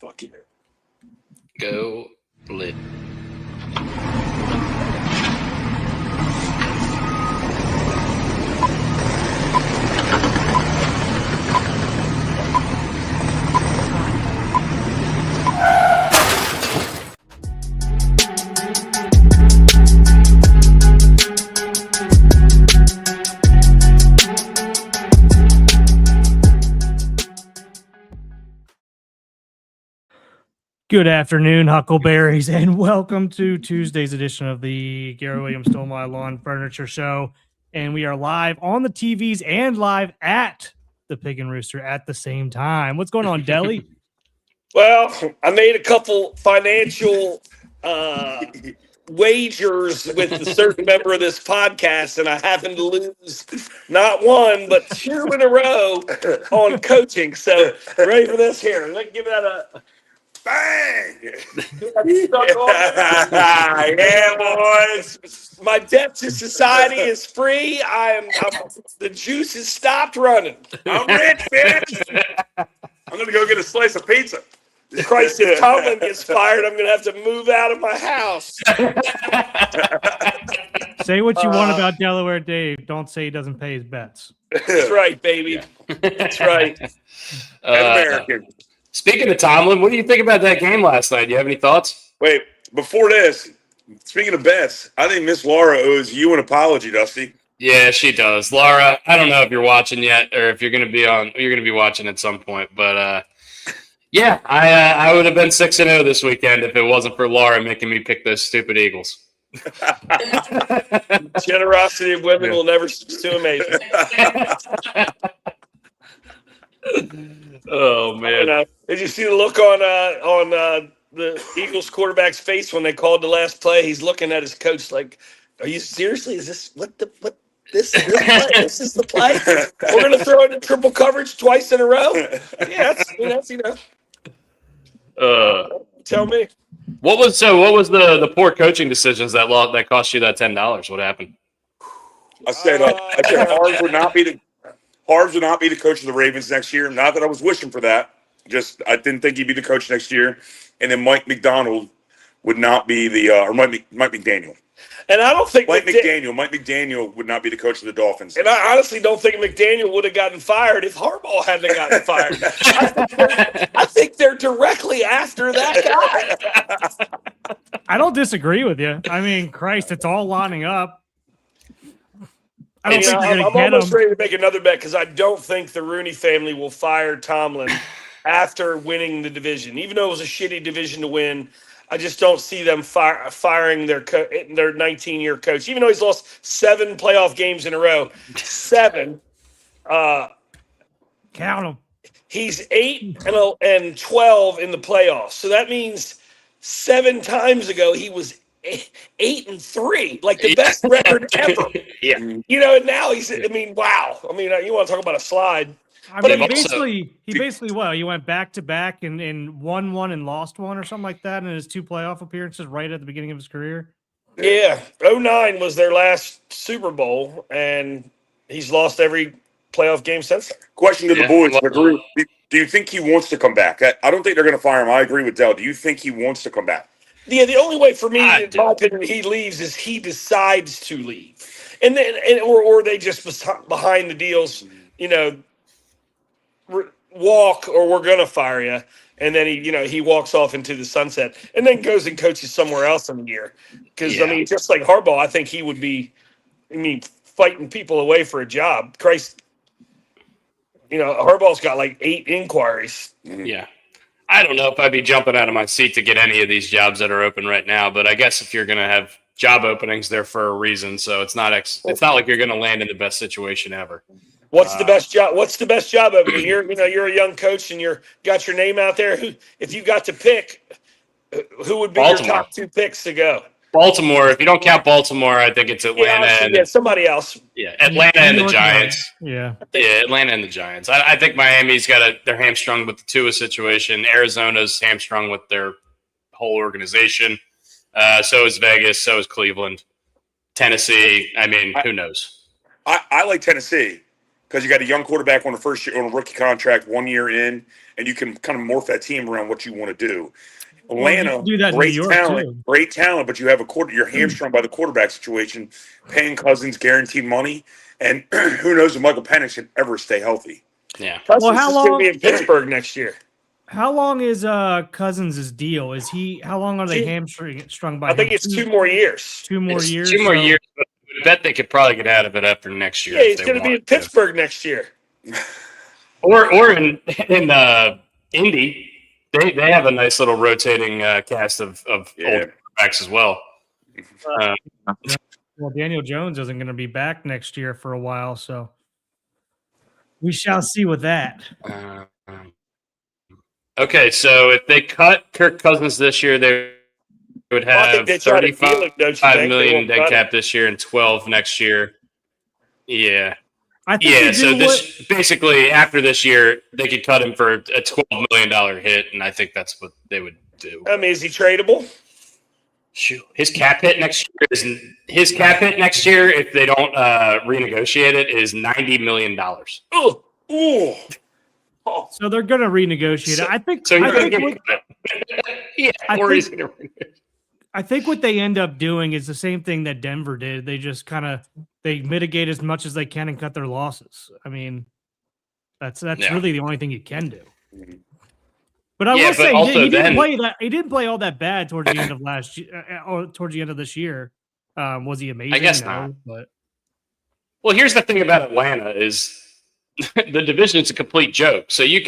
Fuck you. Go lit. Good afternoon, Huckleberries, and welcome to Tuesday's edition of the Gary Williams Stole My Lawn Furniture Show. And we are live on the TVs and live at the Pig and Rooster at the same time. What's going on, Deli? Well, I made a couple financial wagers with a certain member of this podcast, and I happened to lose not one, but two in a row on coaching. So, ready for this here? Let's give that a bang! Yeah, boys. My debt to society is free. The juice has stopped running. I'm rich, bitch. I'm going to go get a slice of pizza. Christ, if Tomlin gets fired, I'm going to have to move out of my house. Say what you want about Delaware Dave. Don't say he doesn't pay his bets. That's right, baby. Yeah. That's right. American. Speaking of Tomlin, what do you think about that game last night? Do you have any thoughts? Wait, before this, speaking of bets, I think Miss Laura owes you an apology, Dusty. Yeah, she does. Laura, I don't know if you're watching yet or if you're going to be on. You're going to be watching at some point, but yeah, I would have been 6-0 this weekend if it wasn't for Laura making me pick those stupid Eagles. Generosity of women will never cease to amaze me. Oh man! Did you see the look on the Eagles quarterback's face when they called the last play? He's looking at his coach like, "Are you seriously? Is this this is the play? We're going to throw it in triple coverage twice in a row? Yeah, that's tell me. What was the poor coaching decisions that cost you that $10? What happened? I said Harbaugh would not be the coach of the Ravens next year. Not that I was wishing for that. Just I didn't think he'd be the coach next year. And then Mike McDonald would not be Mike McDaniel. And I don't think Mike McDaniel would not be the coach of the Dolphins. And I honestly don't think McDaniel would have gotten fired if Harbaugh hadn't gotten fired. I think they're directly after that guy. I don't disagree with you. I mean, Christ, it's all lining up. I don't think you're going to get him. I'm almost ready to make another bet because I don't think the Rooney family will fire Tomlin after winning the division. Even though it was a shitty division to win, I just don't see them firing their 19-year coach. Even though he's lost 7 playoff games in a row. 7. Count them. He's 8-12 in the playoffs. So that means 7 times ago he was 8-3, like the best record ever. Yeah. And now wow. You want to talk about a slide. He basically he went back to back and won one and lost one or something like that in his 2 playoff appearances right at the beginning of his career. Yeah. 2009 was their last Super Bowl, and he's lost every playoff game since then. Question to the boys. Do you think he wants to come back? I don't think they're going to fire him. I agree with Dell. Do you think he wants to come back? Yeah, the only way for me, in my opinion, he leaves is he decides to leave. And then or they just behind the deals, walk or we're going to fire you. And then he walks off into the sunset and then goes and coaches somewhere else in a year. Because, just like Harbaugh, I think he would be, fighting people away for a job. Christ, Harbaugh's got like 8 inquiries. Yeah. I don't know if I'd be jumping out of my seat to get any of these jobs that are open right now, but I guess if you're going to have job openings, they're for a reason. So it's not like you're going to land in the best situation ever. What's the best job? What's the best job opening? You're a young coach and got your name out there. If you got to pick, who would be Baltimore. Your top 2 picks to go? Baltimore. If you don't count Baltimore, I think it's Atlanta. Somebody else. Yeah, Atlanta and the Giants. Yeah, Atlanta and the Giants. I think Miami's they're hamstrung with the Tua situation. Arizona's hamstrung with their whole organization. So is Vegas. So is Cleveland. Tennessee. Who knows? I like Tennessee because you got a young quarterback on a rookie contract 1 year in. and you can kind of morph that team around what you want to do. Well, you Atlanta, can do that in New great York, talent, too. great talent, but you have you're hamstrung by the quarterback situation, paying Cousins guaranteed money, and who knows if Michael Penix can ever stay healthy. Yeah. Cousins how is going to long- be in Pittsburgh next year. How long is Cousins' deal? How long are they Two- hamstrung by I think him? it's 2 more years. 2 more It's years. 2 more so- years, but I bet they could probably get out of it after next year. Yeah, if he's they going to be in wanted to. Pittsburgh next year. Or in Indy. They have a nice little rotating cast of old quarterbacks as well. Well, Daniel Jones isn't going to be back next year for a while, so we shall see with that. Okay, so if they cut Kirk Cousins this year, they would Well, I think have they try to deal 35 it, don't you think? They million won't dead cut cap this year and 12 next year. Yeah. I think Yeah, they so do basically after this year, they could cut him for a $12 million hit, and I think that's what they would do. I mean, is he tradable? Shoot, his cap hit next year, if they don't renegotiate it, is $90 million. Oh, ooh. So they're going to renegotiate it. I think. So I he's going think to what- get cut. Yeah, I or he's think- going to. I think what they end up doing is the same thing that Denver did. They just they mitigate as much as they can and cut their losses. I mean, that's really the only thing you can do. But I will say he didn't play all that bad towards the end of last year or towards the end of this year. Was he amazing? I guess No, not. But Well, here's the thing about Atlanta is the division's a complete joke. So you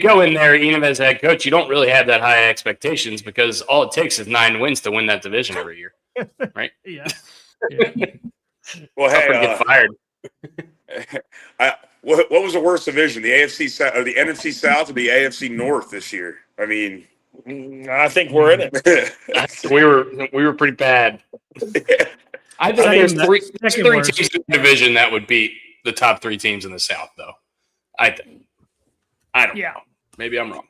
go in there, even as a head coach, you don't really have that high expectations because all it takes is 9 wins to win that division every year, right? yeah. Well, Tougher to get fired. What was the worst division, the AFC South or the NFC South or the AFC North this year? I mean, I think we're in it. we were pretty bad. I think there's three teams in the division that would beat the top 3 teams in the South, though. I think. I don't know. Maybe I'm wrong.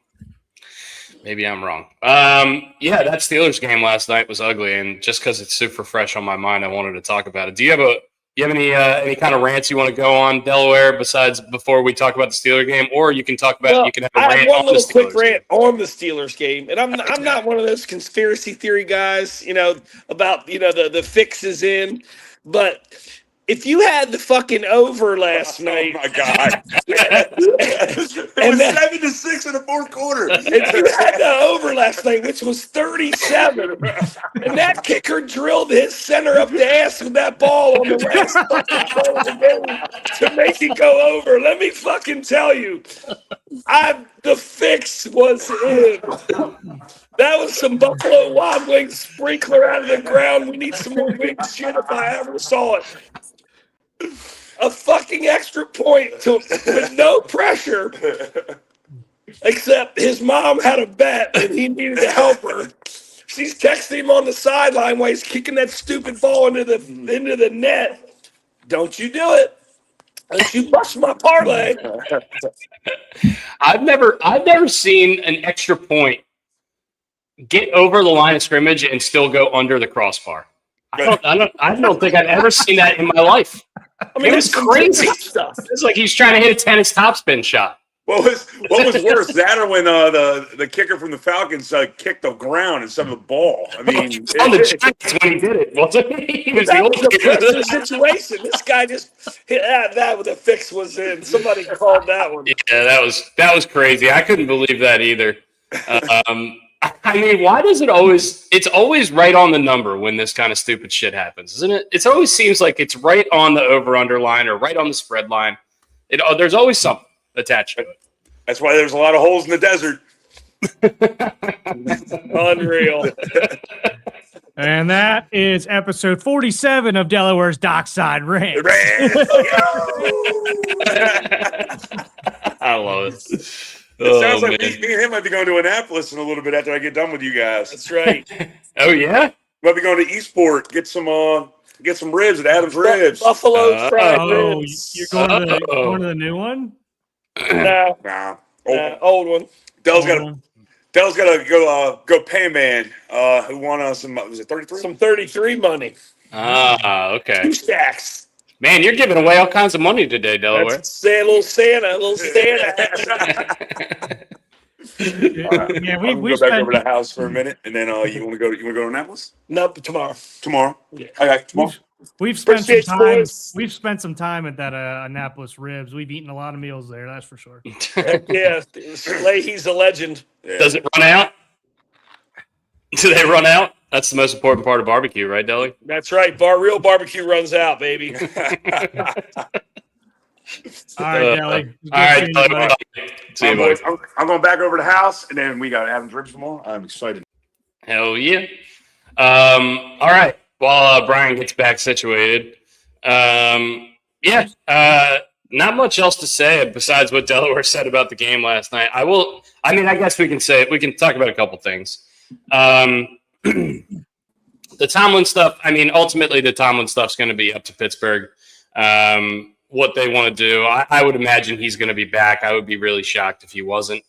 Yeah, that Steelers game last night was ugly, and just because it's super fresh on my mind, I wanted to talk about it. Do you have any kind of rants you want to go on, Delaware, besides before we talk about the Steelers game, or you can talk about you can have a rant on the Steelers quick rant on the Steelers game, and I'm not one of those conspiracy theory guys, about the fixes in, but if you had the fucking over last night, oh my God, it was 7-6 in the fourth quarter. If you had the over last night, which was 37, and that kicker drilled his center up the ass with that ball on the last fucking play of the game to make it go over, let me fucking tell you, the fix was in. That was some Buffalo Wild Wings sprinkler out of the ground. We need some more big shit if I ever saw it. A fucking extra point with no pressure, except his mom had a bet and he needed to help her. She's texting him on the sideline while he's kicking that stupid ball into the net. Don't you do it. Don't you bust my parlay. I've never seen an extra point get over the line of scrimmage and still go under the crossbar. I don't think I've ever seen that in my life. I mean, it was crazy stuff. It's like he's trying to hit a tennis topspin shot. What was worse, that or when the kicker from the Falcons kicked the ground instead of the ball? I mean, on the Giants when he did it, wasn't he? He was that the was old a kicker. pressure situation. This guy just hit that with a fix was in. Somebody called that one. Yeah, that was crazy. I couldn't believe that either. I mean, why does it's always right on the number when this kind of stupid shit happens, isn't it? It always seems like it's right on the over-under line or right on the spread line. There's always something attached to it. That's why there's a lot of holes in the desert. Unreal. And that is episode 47 of Delaware's Dockside Rant. I love it. It sounds like me and him might be going to Annapolis in a little bit after I get done with you guys. That's right. Oh yeah, might be going to Eastport, get some ribs at Adam's Ribs. Buffalo fried Oh, ribs. you're going to the new one? Nah, old one. Dell's got to go pay a man who won some, was it 33? Some 33 money. okay. 2 stacks. Man, you're giving away all kinds of money today, Delaware. That's a little Santa. All right. Yeah, I'm gonna go back over to the house for a minute, and then you want to go to Annapolis No, tomorrow. tomorrow? Yeah. Okay, tomorrow. We've spent some Appreciate you, time. boys. We've spent some time at that Annapolis Ribs. We've eaten a lot of meals there. That's for sure. Heck yeah, Leahy's a legend. Yeah. Does it run out? Do they run out? That's the most important part of barbecue, right, Deli? That's right. Real barbecue runs out, baby. All right, Deli. All right, Deli, buddy. see you, buddy. I'm going back over to the house, and then we got Adam's Ribs tomorrow. I'm excited. Hell yeah. All right. While Brian gets back situated, not much else to say besides what Delaware said about the game last night. I guess we can talk about a couple things. The Tomlin stuff, ultimately the Tomlin stuff's going to be up to Pittsburgh. What they want to do, I would imagine he's going to be back. I would be really shocked if he wasn't.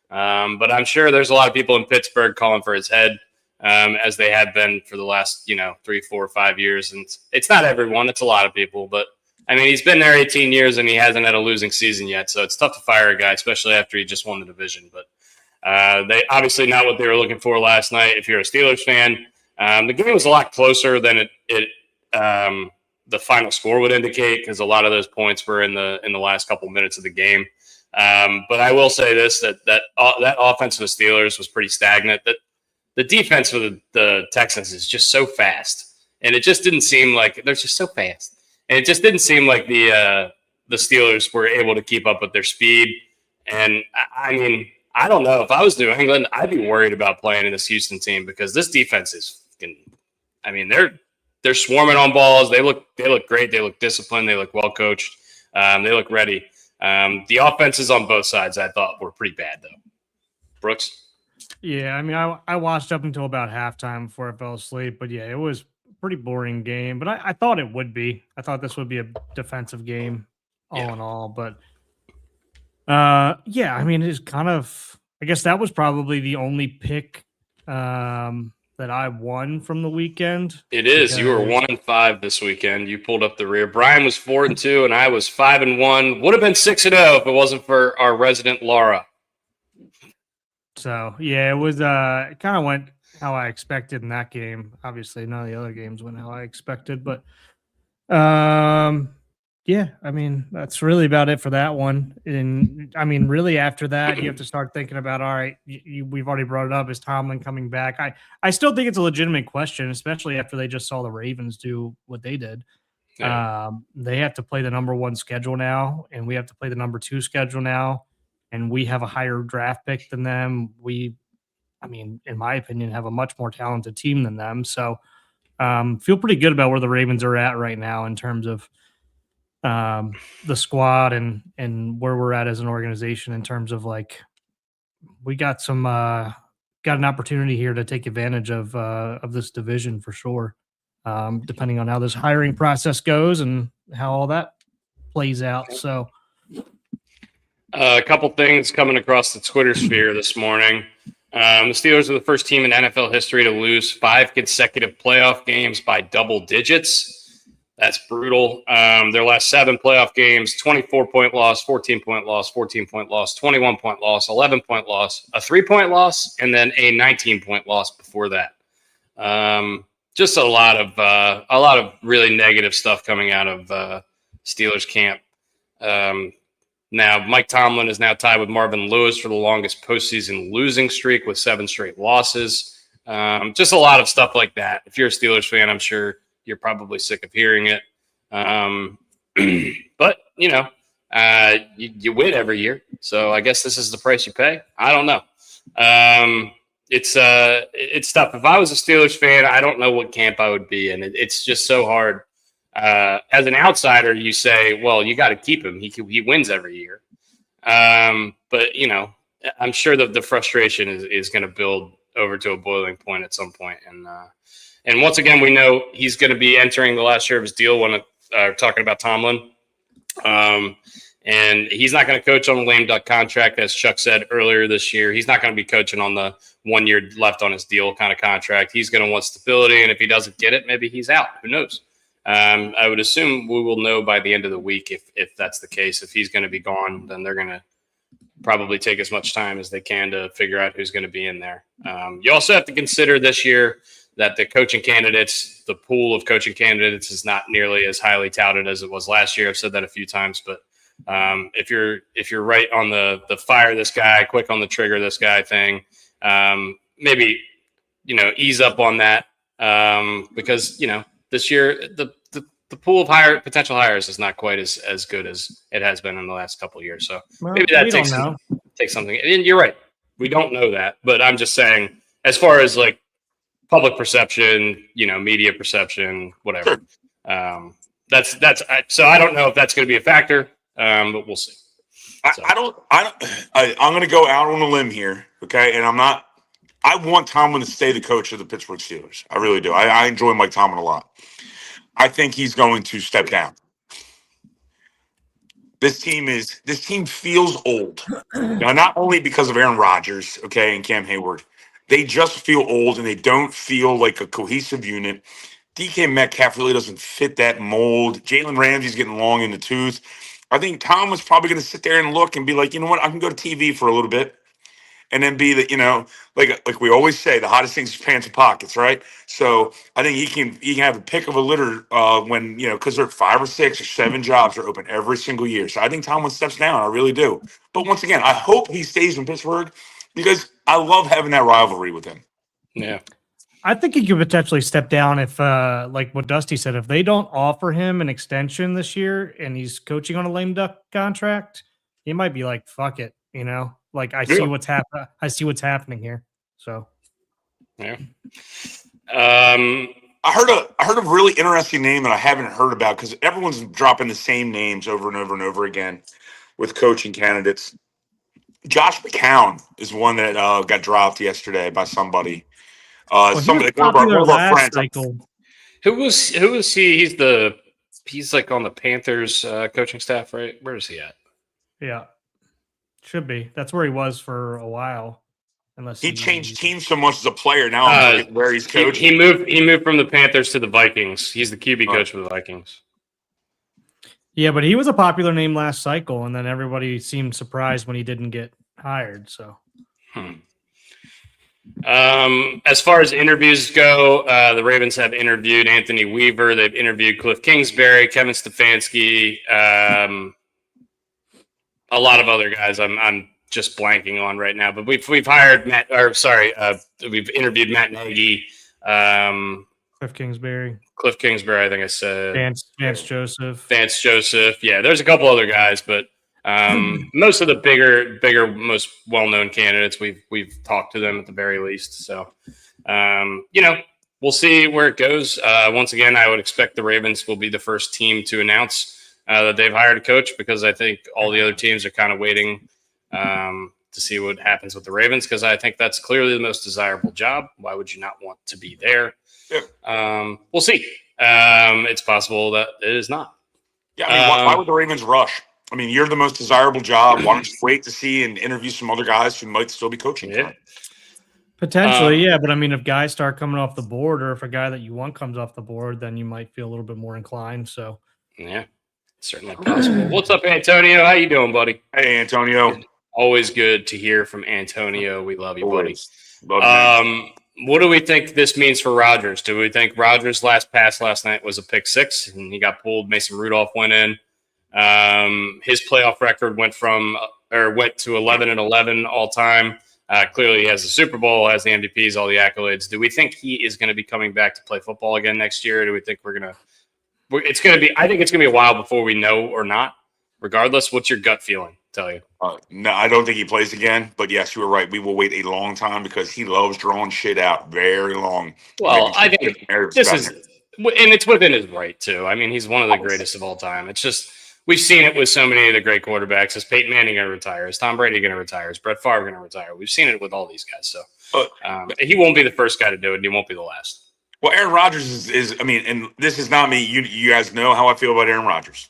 But I'm sure there's a lot of people in Pittsburgh calling for his head, as they have been for the last, 3, 4, 5 years. And it's not everyone, it's a lot of people. But, he's been there 18 years and he hasn't had a losing season yet. So it's tough to fire a guy, especially after he just won the division. But they obviously not what they were looking for last night. If you're a Steelers fan, the game was a lot closer than the final score would indicate, because a lot of those points were in the last couple minutes of the game. But I will say this, that offense of the Steelers was pretty stagnant. That the defense for the Texans is just so fast, and it just didn't seem like they're just so fast, and it just didn't seem like the Steelers were able to keep up with their speed. And I don't know, if I was New England, I'd be worried about playing in this Houston team, because this defense is they're swarming on balls. They look great. They look disciplined. They look well coached. They look ready. The offenses on both sides, I thought, were pretty bad, though. Brooks? Yeah, I watched up until about halftime before I fell asleep. But, yeah, it was a pretty boring game. But I thought it would be. I thought this would be a defensive game all in all. But, it's kind of – I guess that was probably the only pick that I won from the weekend. It is. You were 1-5 this weekend. You pulled up the rear. Brian was 4-2, and I was 5-1. Would have been 6-0 if it wasn't for our resident Laura. So it was. It kind of went how I expected in that game. Obviously, none of the other games went how I expected, but that's really about it for that one. And really after that, you have to start thinking about, all right, we've already brought it up. Is Tomlin coming back? I still think it's a legitimate question, especially after they just saw the Ravens do what they did. Yeah. They have to play the number 1 schedule now, and we have to play the number 2 schedule now, and we have a higher draft pick than them. We, in my opinion, have a much more talented team than them. So feel pretty good about where the Ravens are at right now in terms of the squad and where we're at as an organization, in terms of we got an opportunity here to take advantage of this division for sure, depending on how this hiring process goes and how all that plays out. So a couple things coming across the Twitter sphere this morning. The Steelers are the first team in NFL history to lose 5 consecutive playoff games by double digits. That's brutal. Their last 7 playoff games, 24-point loss, 14-point loss, 14-point loss, 21-point loss, 11-point loss, a 3-point loss, and then a 19-point loss before that. Just a lot of really negative stuff coming out of Steelers camp. Now, Mike Tomlin is now tied with Marvin Lewis for the longest postseason losing streak with 7 straight losses. Just a lot of stuff like that. If you're a Steelers fan, I'm sure you're probably sick of hearing it. But, you win every year. So I guess this is the price you pay. I don't know. It's tough. If I was a Steelers fan, I don't know what camp I would be in. It's just so hard. As an outsider, you say, well, you got to keep him. He wins every year. But, I'm sure that the frustration is going to build over to a boiling point at some point. And once again, we know he's going to be entering the last year of his deal when talking about Tomlin. And he's not going to coach on a lame duck contract, as Chuck said earlier this year. He's not going to be coaching on the 1 year left on his deal kind of contract. He's going to want stability, and if he doesn't get it, maybe he's out. Who knows? I would assume we will know by the end of the week if that's the case. If he's going to be gone, then they're going to probably take as much time as they can to figure out who's going to be in there. You also have to consider this year that the pool of coaching candidates is not nearly as highly touted as it was last year. I've said that a few times, but if you're right on the fire this guy, quick on the trigger this guy thing, maybe ease up on that because this year the pool of potential hires is not quite as good as it has been in the last couple of years. So maybe that takes something. And you're right, we don't know that, but I'm just saying as far as like public perception, media perception, whatever. So I don't know if that's going to be a factor, but we'll see. I'm going to go out on a limb here, okay? And I want Tomlin to stay the coach of the Pittsburgh Steelers. I really do. I enjoy Mike Tomlin a lot. I think he's going to step down. This team feels old. Now, not only because of Aaron Rodgers, okay, and Cam Hayward. They just feel old, and they don't feel like a cohesive unit. DK Metcalf really doesn't fit that mold. Jalen Ramsey's getting long in the tooth. I think Tomlin's probably going to sit there and look and be like, you know what, I can go to TV for a little bit. And then be the, like we always say, the hottest things is pants and pockets, right? So I think he can have a pick of a litter when, because there are 5 or 6 or 7 jobs are open every single year. So I think Tomlin steps down. I really do. But once again, I hope he stays in Pittsburgh because I love having that rivalry with him. Yeah. I think he could potentially step down if, like what Dusty said, if they don't offer him an extension this year and he's coaching on a lame duck contract, he might be like, fuck it, Like I see what's happening here. So, yeah. I heard a really interesting name that I haven't heard about because everyone's dropping the same names over and over and over again with coaching candidates. Josh McCown is one that got dropped yesterday by somebody. Somebody, one of our friends. Who was he? He's like on the Panthers coaching staff, right? Where is he at? Yeah. Should be. That's where he was for a while. Unless he changed teams so much as a player. Now I'm forgetting where he's coaching. He moved from the Panthers to the Vikings. He's the QB coach for the Vikings. Yeah, but he was a popular name last cycle, and then everybody seemed surprised when he didn't get hired. So, as far as interviews go, the Ravens have interviewed Anthony Weaver. They've interviewed Cliff Kingsbury, Kevin Stefanski. A lot of other guys I'm just blanking on right now, but we've hired we've interviewed Matt Nagy, Cliff Kingsbury, I think I said Vance Joseph. Yeah, there's a couple other guys, but most of the bigger, most well-known candidates we've talked to them at the very least. So, we'll see where it goes. Once again, I would expect the Ravens will be the first team to announce that they've hired a coach because I think all the other teams are kind of waiting to see what happens with the Ravens because I think that's clearly the most desirable job. Why would you not want to be there? Yeah. We'll see. It's possible that it is not. Yeah, I mean, why would the Ravens rush? I mean, you're the most desirable job. Why don't you wait to see and interview some other guys who might still be coaching? Yeah. Potentially, yeah. But I mean, if guys start coming off the board or if a guy that you want comes off the board, then you might feel a little bit more inclined. So, yeah. Certainly possible. What's up, Antonio? How you doing, buddy? Hey, Antonio. Always good to hear from Antonio. We love you, buddy. Love you. What do we think this means for Rodgers? Do we think Rodgers' last pass last night was a pick 6 and he got pulled? Mason Rudolph went in. His playoff record went to 11-11 all time. Clearly, he has the Super Bowl, has the MVPs, all the accolades. Do we think he is going to be coming back to play football again next year? Or do we think it's going to be? I think it's going to be a while before we know or not. Regardless, what's your gut feeling? Tell you. No, I don't think he plays again. But yes, you were right. We will wait a long time because he loves drawing shit out very long. Well, I think this is, and it's within his right too. I mean, he's one of the greatest of all time. It's just we've seen it with so many of the great quarterbacks. Is Peyton Manning going to retire? Is Tom Brady going to retire? Is Brett Favre going to retire? We've seen it with all these guys. So he won't be the first guy to do it, and he won't be the last. Well, Aaron Rodgers is I mean, and this is not me. You guys know how I feel about Aaron Rodgers.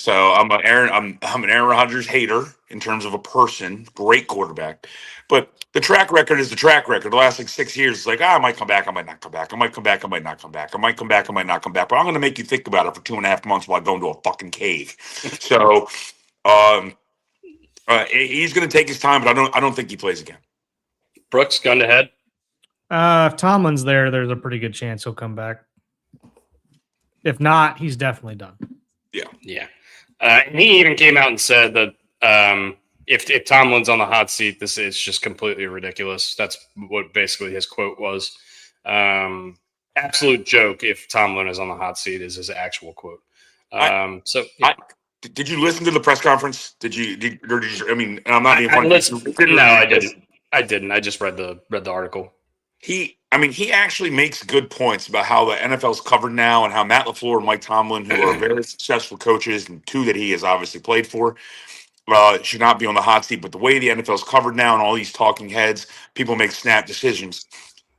So I'm an Aaron Rodgers hater in terms of a person, great quarterback. But the track record is the track record. The last 6 years, it's like, I might come back, I might not come back. I might come back, I might not come back. I might come back, I might not come back. But I'm going to make you think about it for 2.5 months while I go into a fucking cave. So he's going to take his time, but I don't think he plays again. Brooks, gun to head. If Tomlin's there, there's a pretty good chance he'll come back. If not, he's definitely done. Yeah. And he even came out and said that if Tomlin's on the hot seat, this is just completely ridiculous. That's what basically his quote was. Absolute joke if Tomlin is on the hot seat is his actual quote. Did you listen to the press conference? Did you I mean, I'm not being funny. No, I didn't. I just read the article. He actually makes good points about how the NFL's covered now and how Matt LaFleur and Mike Tomlin, who are very successful coaches and two that he has obviously played for, should not be on the hot seat. But the way the NFL's covered now and all these talking heads, people make snap decisions.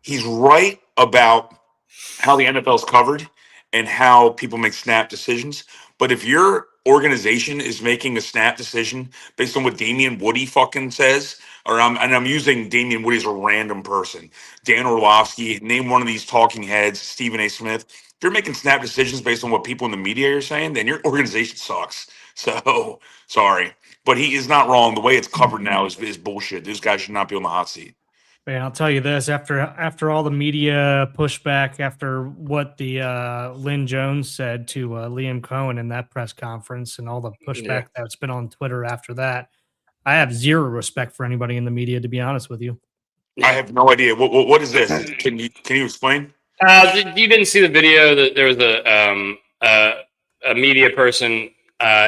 He's right about how the NFL's covered and how people make snap decisions. But if your organization is making a snap decision based on what Damian Woody fucking says, I'm using Damian Woody as a random person, Dan Orlovsky, name one of these talking heads, Stephen A. Smith. If you're making snap decisions based on what people in the media are saying, then your organization sucks. So sorry, but he is not wrong. The way it's covered now is bullshit. These guys should not be on the hot seat. Man, I'll tell you this: after all the media pushback, after what the Lynn Jones said to Liam Cohen in that press conference, and all the pushback that's been on Twitter after that, I have zero respect for anybody in the media, to be honest with you. I have no idea. What is this? Can you explain? You didn't see the video? That there was a media person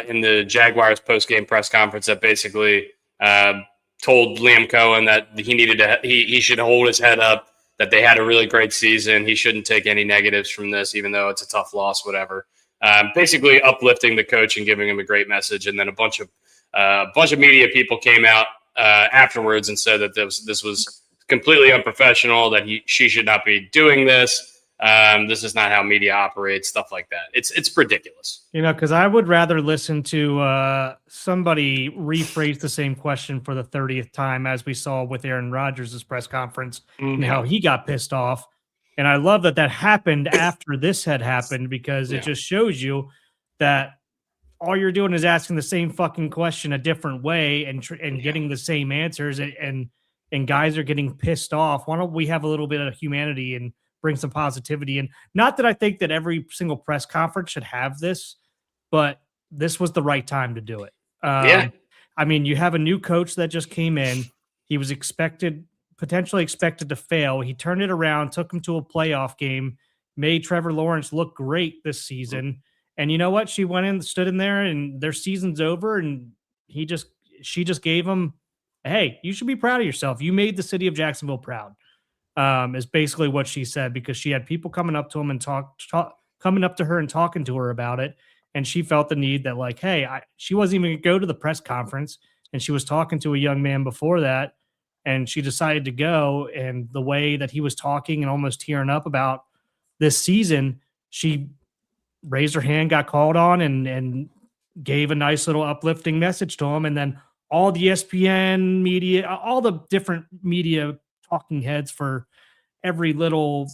in the Jaguars post-game press conference that basically told Liam Cohen that he should hold his head up, that they had a really great season. He shouldn't take any negatives from this, even though it's a tough loss, whatever. Basically uplifting the coach and giving him a great message. And then a bunch of media people came out afterwards and said that this was completely unprofessional, that she should not be doing this. This is not how media operates, stuff like that. It's ridiculous. Because I would rather listen to somebody rephrase the same question for the 30th time, as we saw with Aaron Rodgers' press conference, and how he got pissed off. And I love that happened after this had happened, because it just shows you that all you're doing is asking the same fucking question a different way and getting the same answers, and guys are getting pissed off. Why don't we have a little bit of humanity and bring some positivity? And not that I think that every single press conference should have this, but this was the right time to do it. I mean, you have a new coach that just came in. He was potentially expected to fail. He turned it around, took him to a playoff game, made Trevor Lawrence look great this season. And you know what? She went in, stood in there, and their season's over. And she just gave him, hey, you should be proud of yourself. You made the city of Jacksonville proud. Is basically what she said, because she had people coming up to him and coming up to her and talking to her about it. And she felt the need that, like, hey, she wasn't even going to go to the press conference, and she was talking to a young man before that, and she decided to go. And the way that he was talking and almost tearing up about this season, she raised her hand, got called on, and gave a nice little uplifting message to him. And then all the ESPN media, all the different media talking heads for every little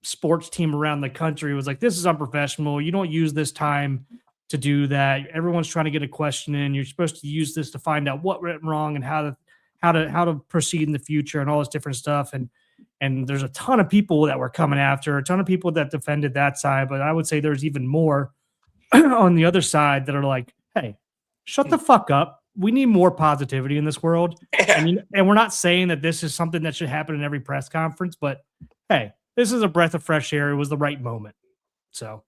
sports team around the country was like, this is unprofessional. You don't use this time to do that. Everyone's trying to get a question in. You're supposed to use this to find out what went wrong and how to proceed in the future and all this different stuff. And there's a ton of people that were coming after, a ton of people that defended that side. But I would say there's even more on the other side that are like, hey, shut the fuck up. We need more positivity in this world. And we're not saying that this is something that should happen in every press conference, but hey, this is a breath of fresh air. It was the right moment. So.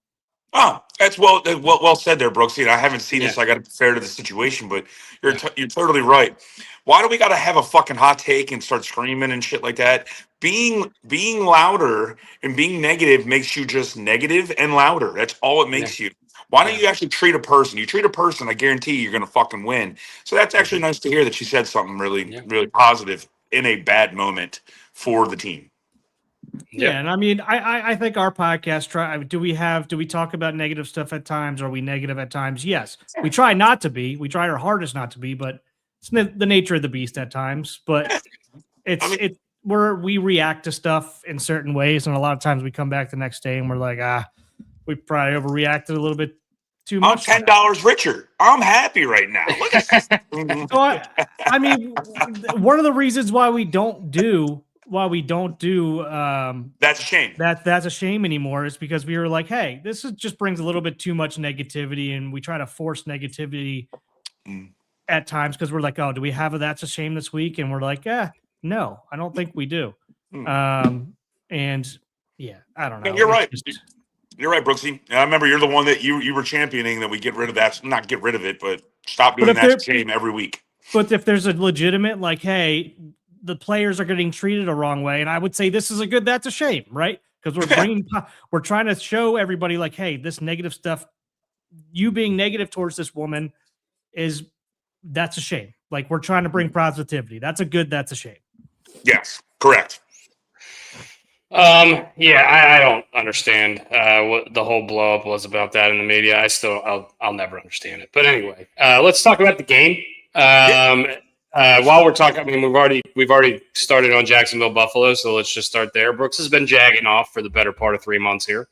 Oh, that's well said there, Brooks. I haven't seen this. So I got to be fair to the situation, but you're totally right. Why do we got to have a fucking hot take and start screaming and shit like that? Being louder and being negative makes you just negative and louder. That's all it makes you. Why don't you actually treat a person? You treat a person, I guarantee you're going to fucking win. So that's actually nice to hear that she said something really, really positive in a bad moment for the team. Yeah, and I mean, I think our podcast do we talk about negative stuff at times? Are we negative at times? Yes. We try not to be. We try our hardest not to be, but it's the nature of the beast at times. But we react to stuff in certain ways, and a lot of times we come back the next day and we're like, we probably overreacted a little bit too much. I'm $10 richer. I'm happy right now. Look at this. So I mean, one of the reasons why we don't do that's a shame. That's a shame anymore is because we were like, hey, just brings a little bit too much negativity, and we try to force negativity at times because we're like, oh, do we have a that's a shame this week? And we're like, no, I don't think we do. And yeah, I don't know. You're right. You're right, Brooksy. I remember you're the one that you were championing that we get rid of that, not get rid of it, but stop doing that shame every week. But if there's a legitimate, like, hey, the players are getting treated a wrong way, and I would say this is that's a shame, right? Because we're trying to show everybody, like, hey, this negative stuff, you being negative towards this woman that's a shame. Like, we're trying to bring positivity. That's a shame. Yes, correct. Yeah, I don't understand what the whole blow up was about that in the media. I'll never understand it. But anyway, let's talk about the game. While we're talking, I mean, we've already started on Jacksonville Buffalo, so let's just start there. Brooks has been jagging off for the better part of 3 months here,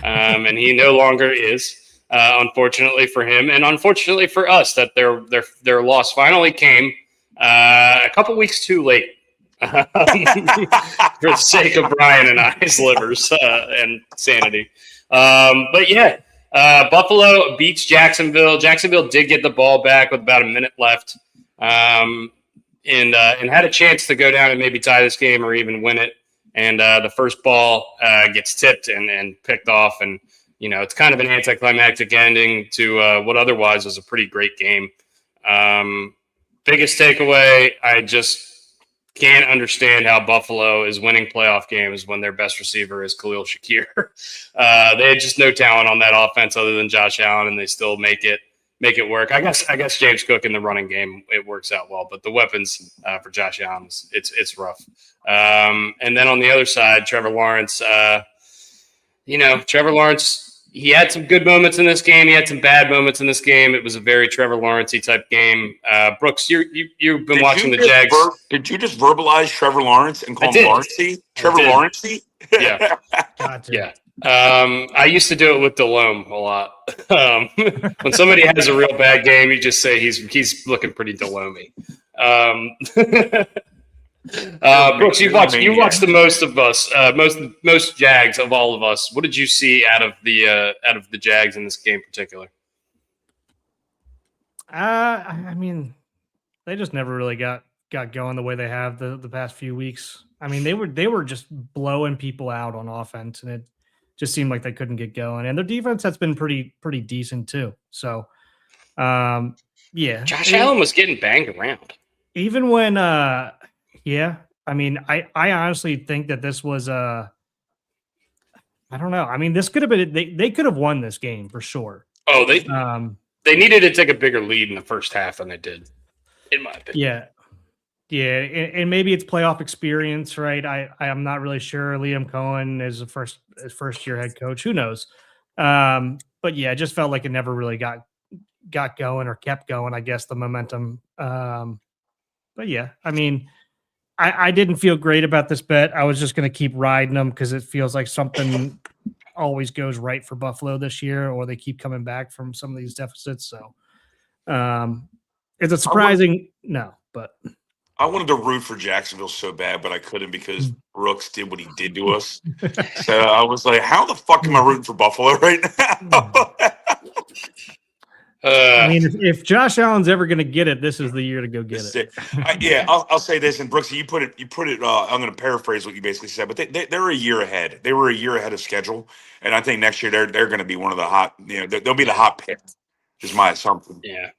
and he no longer is. Unfortunately for him, and unfortunately for us, that their loss finally came a couple weeks too late. For the sake of Brian and I's livers and sanity. But yeah, Buffalo beats Jacksonville. Jacksonville did get the ball back with about a minute left, and had a chance to go down and maybe tie this game or even win it. And the first ball gets tipped and picked off, and it's kind of an anticlimactic ending to what otherwise was a pretty great game. Biggest takeaway, I just can't understand how Buffalo is winning playoff games when their best receiver is Khalil Shakir. They had just no talent on that offense other than Josh Allen, and they still make it work. I guess James Cook in the running game, it works out well, but the weapons for Josh Allen, it's rough. And then on the other side, Trevor Lawrence. Trevor Lawrence. He had some good moments in this game. He had some bad moments in this game. It was a very Trevor Lawrence-y type game. Brooks, you've been watching the Jags. Did you just verbalize Trevor Lawrence and call him Lawrence-y? Trevor Lawrence-y? Yeah. Yeah. I used to do it with Delhomme a lot. When somebody has a real bad game, you just say he's looking pretty Delhomme-y. Brooks, you watched the most of us, most Jags of all of us. What did you see out of the Jags in this game in particular? I mean, they just never really got going the way they have the past few weeks. I mean, they were just blowing people out on offense, and it just seemed like they couldn't get going. And their defense has been pretty decent too. So, yeah, Josh Allen was getting banged around. Even when, yeah, I mean, I honestly think that this was I don't know. I mean, this could have been they could have won this game for sure. Oh, they needed to take a bigger lead in the first half than they did, in my opinion. Yeah, and maybe it's playoff experience, right? I'm not really sure. Liam Cohen is his first year head coach. Who knows? But yeah, it just felt like it never really got going or kept going. I guess the momentum. But yeah, I mean. I didn't feel great about this bet. I was just going to keep riding them because it feels like something always goes right for Buffalo this year, or they keep coming back from some of these deficits. So, is it surprising? No, but I wanted to root for Jacksonville so bad, but I couldn't because Brooks did what he did to us. So I was like, how the fuck am I rooting for Buffalo right now? I mean, if Josh Allen's ever going to get it, this is the year to go get it. I'll say this, and Brooks, you put it. I'm going to paraphrase what you basically said, but they're a year ahead. They were a year ahead of schedule, and I think next year they're going to be one of the hot. They'll be the hot pick. Is my assumption. Yeah.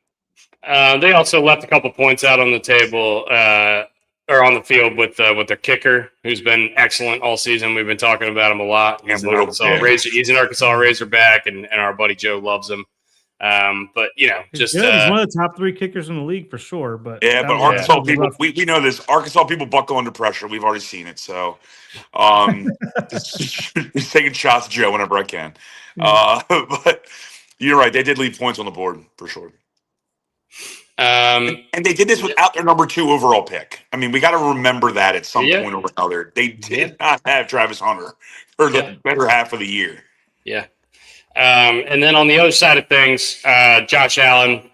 They also left a couple points out on the table or on the field with their kicker, who's been excellent all season. We've been talking about him a lot. He's an Arkansas Razorback, and our buddy Joe loves him. But He's good. He's one of the top 3 kickers in the league for sure. But yeah, but Arkansas people, we know this. Arkansas people buckle under pressure. We've already seen it. So, just taking shots at Joe whenever I can. But you're right. They did leave points on the board for sure. And they did this without their number 2 overall pick. I mean, we got to remember that at some point or another. They did not have Travis Hunter for the better half of the year. Yeah. And then on the other side of things, Josh Allen,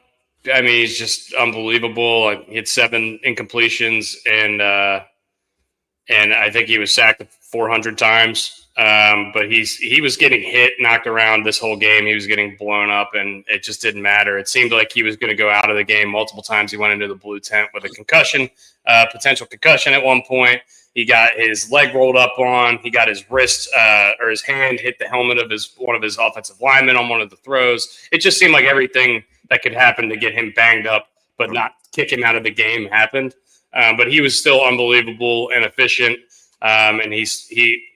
I mean, he's just unbelievable. He had 7 incompletions, and I think he was sacked 400 times. But he was getting hit, knocked around this whole game. He was getting blown up, and it just didn't matter. It seemed like he was going to go out of the game multiple times. He went into the blue tent with a concussion, potential concussion at one point. He got his leg rolled up on. He got his wrist or his hand hit the helmet of one of his offensive linemen on one of the throws. It just seemed like everything that could happen to get him banged up, but not kick him out of the game happened. But he was still unbelievable and efficient, and he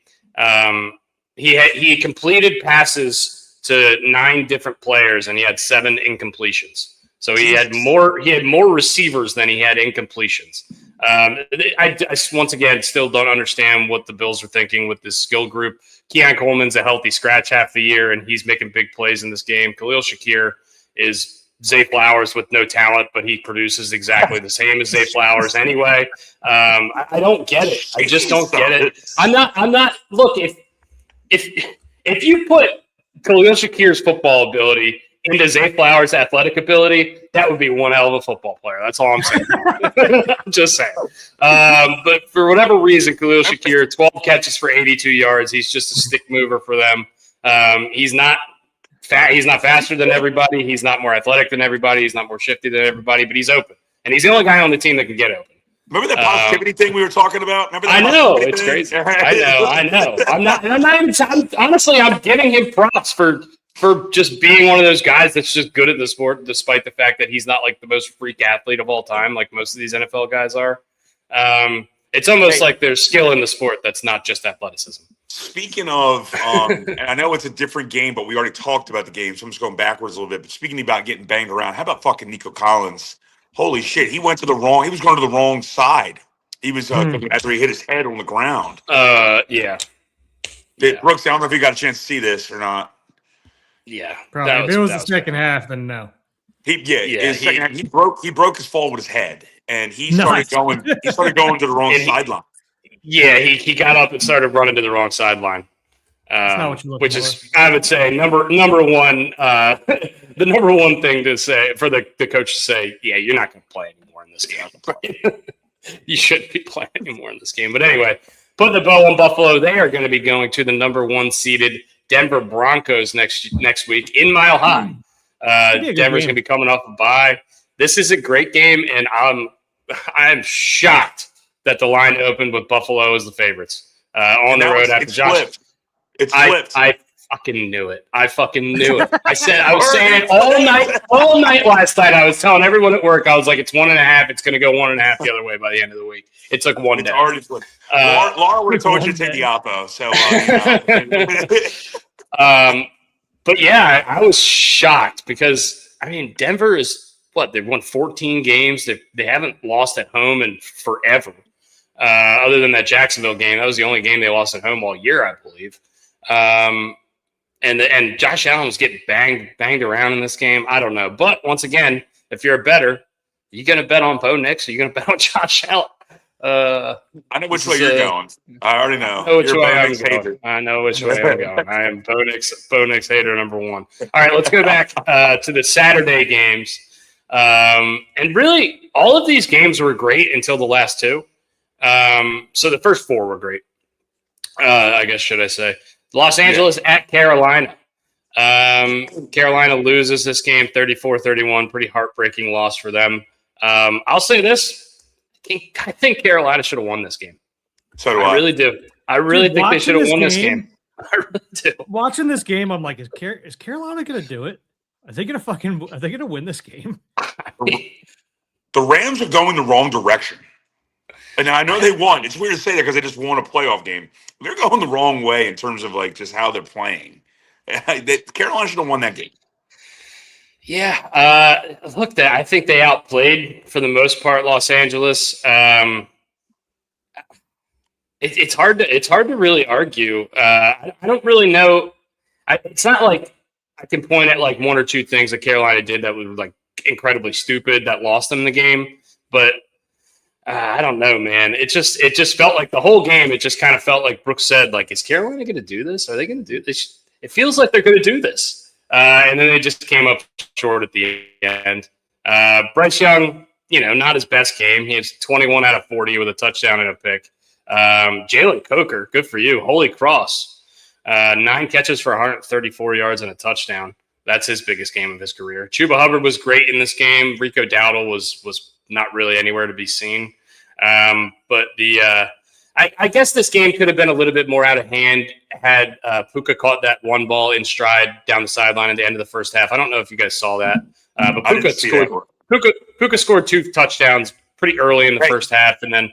completed passes to 9 different players, and he had 7 incompletions. So he had more receivers than he had incompletions. I once again still don't understand what the Bills are thinking with this skill group. Keon Coleman's a healthy scratch half the year, and he's making big plays in this game. Khalil Shakir is Zay Flowers with no talent, but he produces exactly the same as Zay Flowers anyway. I don't get it. I just don't get it. I'm not. Look, if you put Khalil Shakir's football ability into Zay Flowers' athletic ability, that would be one hell of a football player. That's all I'm saying. I'm just saying. But for whatever reason, Khalil Shakir, 12 catches for 82 yards. He's just a stick mover for them. He's not faster than everybody. He's not more athletic than everybody. He's not more shifty than everybody, but he's open. And he's the only guy on the team that can get open. Remember that positivity thing we were talking about? I know. It's crazy. I know. Honestly, I'm giving him props for just being one of those guys that's just good at the sport, despite the fact that he's not like the most freak athlete of all time, like most of these NFL guys are. It's almost like there's skill in the sport that's not just athleticism. Speaking of, and I know it's a different game, but we already talked about the game, so I'm just going backwards a little bit. But speaking about getting banged around, how about fucking Nico Collins? Holy shit, he was going to the wrong side. He was after he hit his head on the ground. Yeah. Brooks, I don't know if you got a chance to see this or not. Yeah, probably. If it was the second half, then no. He broke his fall with his head, and he started going to the wrong sideline. Yeah, he got up and started running to the wrong sideline. That's not what you look which for. Is, I would say, number one. The number one thing to say for the coach to say, yeah, you're not going to play anymore in this game. You shouldn't be playing anymore in this game. But anyway, putting the bow on Buffalo, they are going to be going to the number 1 seeded Denver Broncos next week in Mile High. Denver's going to be coming off a bye. This is a great game, and I'm shocked that the line opened with Buffalo as the favorites on the road after Josh. It's flipped. I fucking knew it. I was saying it all night last night. I was telling everyone at work, I was like, it's 1.5. It's going to go 1.5 the other way by the end of the week. It took one day. Already flipped. Laura would have told you to take the oppo. So, but yeah, I was shocked because I mean, Denver is they've won 14 games. They haven't lost at home in forever. Other than that Jacksonville game, that was the only game they lost at home all year, I believe. And Josh Allen was getting banged around in this game. I don't know, but once again, if you're a bettor, you going to bet on Bo Nix or you going to bet on Josh Allen? I know which way you're going. I already know. I know which way I'm going. I am Bo Nix hater number 1. All right, let's go back to the Saturday games. And really, all of these games were great until the last 2. So the first 4 were great. I guess should I say Los Angeles at Carolina. Carolina loses this game 34-31. Pretty heartbreaking loss for them. I'll say this. I think Carolina should have won this game. So do I. I really do. I really think they should have won this game. I really do. Watching this game, I'm like, is Carolina going to do it? Are they going to win this game? The Rams are going the wrong direction. And I know they won. It's weird to say that because they just won a playoff game. They're going the wrong way in terms of like just how they're playing. Carolina should have won that game. Yeah. Look, I think they outplayed for the most part Los Angeles. It's hard to really argue. I don't really know. It's not like I can point at like one or two things that Carolina did that was like incredibly stupid that lost them the game, but I don't know, man. It just felt like the whole game. It just kind of felt like Brooks said, like, is Carolina going to do this? Are they going to do this? It feels like they're going to do this, and then they just came up short at the end. Bryce Young, not his best game. He has 21 out of 40 with a touchdown and a pick. Jalen Coker, good for you. Holy cross. 9 catches for 134 yards and a touchdown. That's his biggest game of his career. Chuba Hubbard was great in this game. Rico Dowdle was not really anywhere to be seen. But I guess this game could have been a little bit more out of hand had Puka caught that one ball in stride down the sideline at the end of the first half. I don't know if you guys saw that. But Puka scored 2 touchdowns pretty early in the first half, and then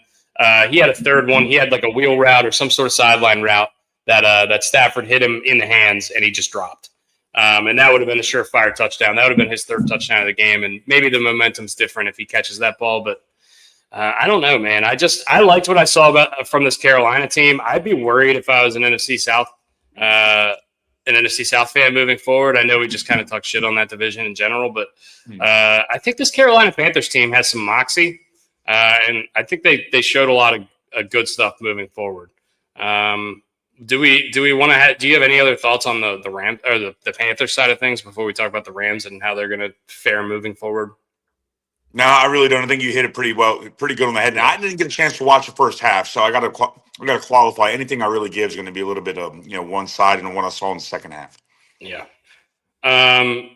he had a third one. He had like a wheel route or some sort of sideline route that Stafford hit him in the hands, and he just dropped. And that would have been a surefire touchdown. That would have been his 3rd touchdown of the game, and maybe the momentum's different if he catches that ball. But I don't know, man. I liked what I saw from this Carolina team. I'd be worried if I was an NFC South fan moving forward. I know we just kind of talk shit on that division in general, but I think this Carolina Panthers team has some moxie. And I think they showed a lot of good stuff moving forward. Do we want to do you have any other thoughts on the Rams or the Panthers side of things before we talk about the Rams and how they're going to fare moving forward? No, I really don't. I think you hit it pretty good on the head. And I didn't get a chance to watch the first half, so I got to qualify. Anything I really give is going to be a little bit of one side and what I saw in the second half. Yeah. I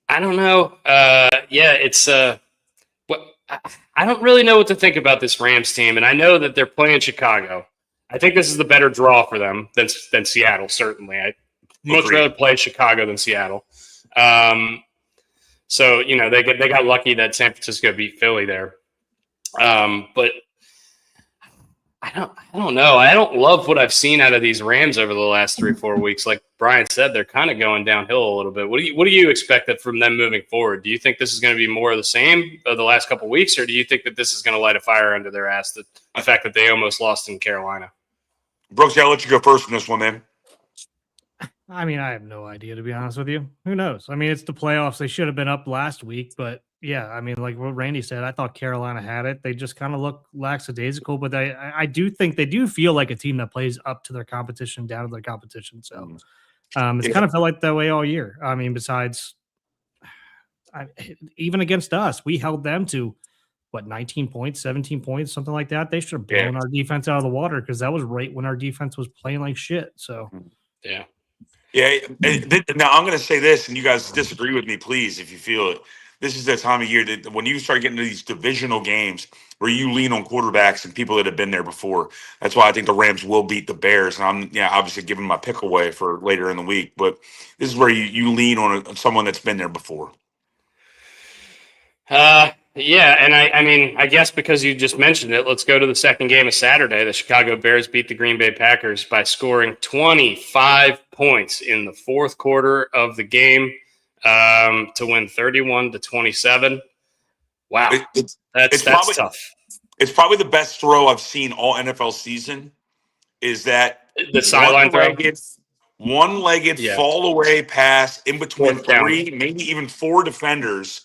don't know. It's I don't really know what to think about this Rams team, and I know that they're playing Chicago. I think this is the better draw for them than Seattle. Certainly, I'd much rather play Chicago than Seattle. So they got lucky that San Francisco beat Philly there. But I don't know. I don't love what I've seen out of these Rams over the last 3-4 weeks. Like Brian said, they're kind of going downhill a little bit. What do you expect from them moving forward? Do you think this is going to be more of the same of the last couple of weeks, or do you think that this is going to light a fire under their ass? The fact that they almost lost in Carolina. Brooks, I'll let you go first on this one, man. I mean, I have no idea, to be honest with you. Who knows? I mean, it's the playoffs. They should have been up last week, but yeah, I mean, like what Randy said, I thought Carolina had it. They just kind of look lackadaisical, but I do think they do feel like a team that plays up to their competition, down to their competition. So it's kind of felt like that way all year. I mean, besides, even against us, we held them to 19 points, 17 points, something like that. They should have blown our defense out of the water because that was right when our defense was playing like shit. So yeah. Yeah. Now I'm going to say this, and you guys disagree with me, please, if you feel it. This is the time of year that when you start getting to these divisional games where you lean on quarterbacks and people that have been there before. That's why I think the Rams will beat the Bears. And I'm obviously giving my pick away for later in the week. But this is where you lean on someone that's been there before. Yeah, and I mean, I guess because you just mentioned it, let's go to the second game of Saturday. The Chicago Bears beat the Green Bay Packers by scoring 25 points in the fourth quarter of the game to win 31-27. Wow, that's tough. It's probably the best throw I've seen all NFL season. Is that the sideline throw? One-legged fall away pass in between three, maybe even four defenders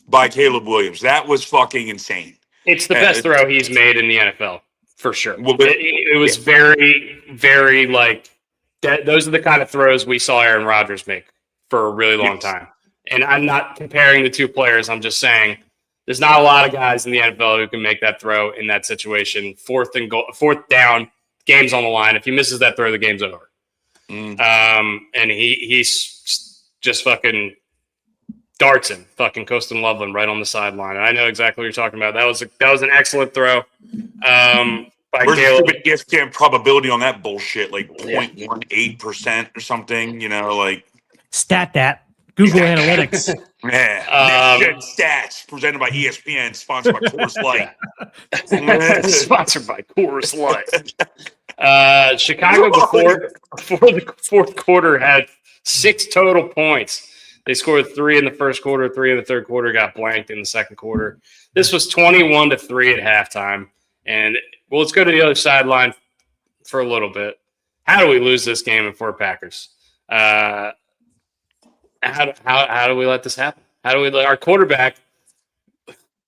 by Caleb Williams. That was fucking insane. It's the best throw he's made in the NFL, for sure. Well, it was very, very like that. Those are the kind of throws we saw Aaron Rodgers make for a really long time. And I'm not comparing the two players. I'm just saying there's not a lot of guys in the NFL who can make that throw in that situation. Fourth down, game's on the line. If he misses that throw, the game's over. And he's just fucking darts him, fucking Coastin Loveland right on the sideline. And I know exactly what you're talking about. That was an excellent throw. By Where's Caleb. the ESPN probability on that bullshit? Like 0.18% or something, like stat that. Google Analytics. Stats presented by ESPN, sponsored by Coors Light. Sponsored by Coors Light. Chicago before the fourth quarter had 6 total points. They scored 3 in the first quarter, 3 in the third quarter, got blanked in the second quarter. This was 21-3 at halftime. And let's go to the other sideline for a little bit. How do we lose this game in Fort Packers? How do we let this happen? How do we let our quarterback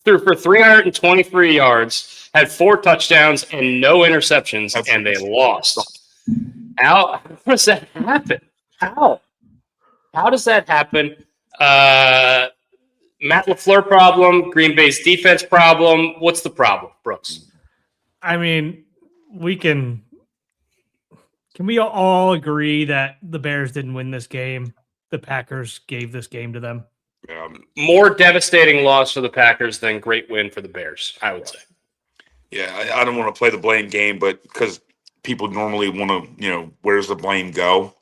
threw for 323 yards, had 4 touchdowns and no interceptions, and they lost? How does that happen? How does that happen? Matt LaFleur problem, Green Bay's defense problem. What's the problem, Brooks? I mean, can we all agree that the Bears didn't win this game? The Packers gave this game to them. More devastating loss for the Packers than great win for the Bears, I would say. Yeah, I don't want to play the blame game, but because people normally want to, where's the blame go?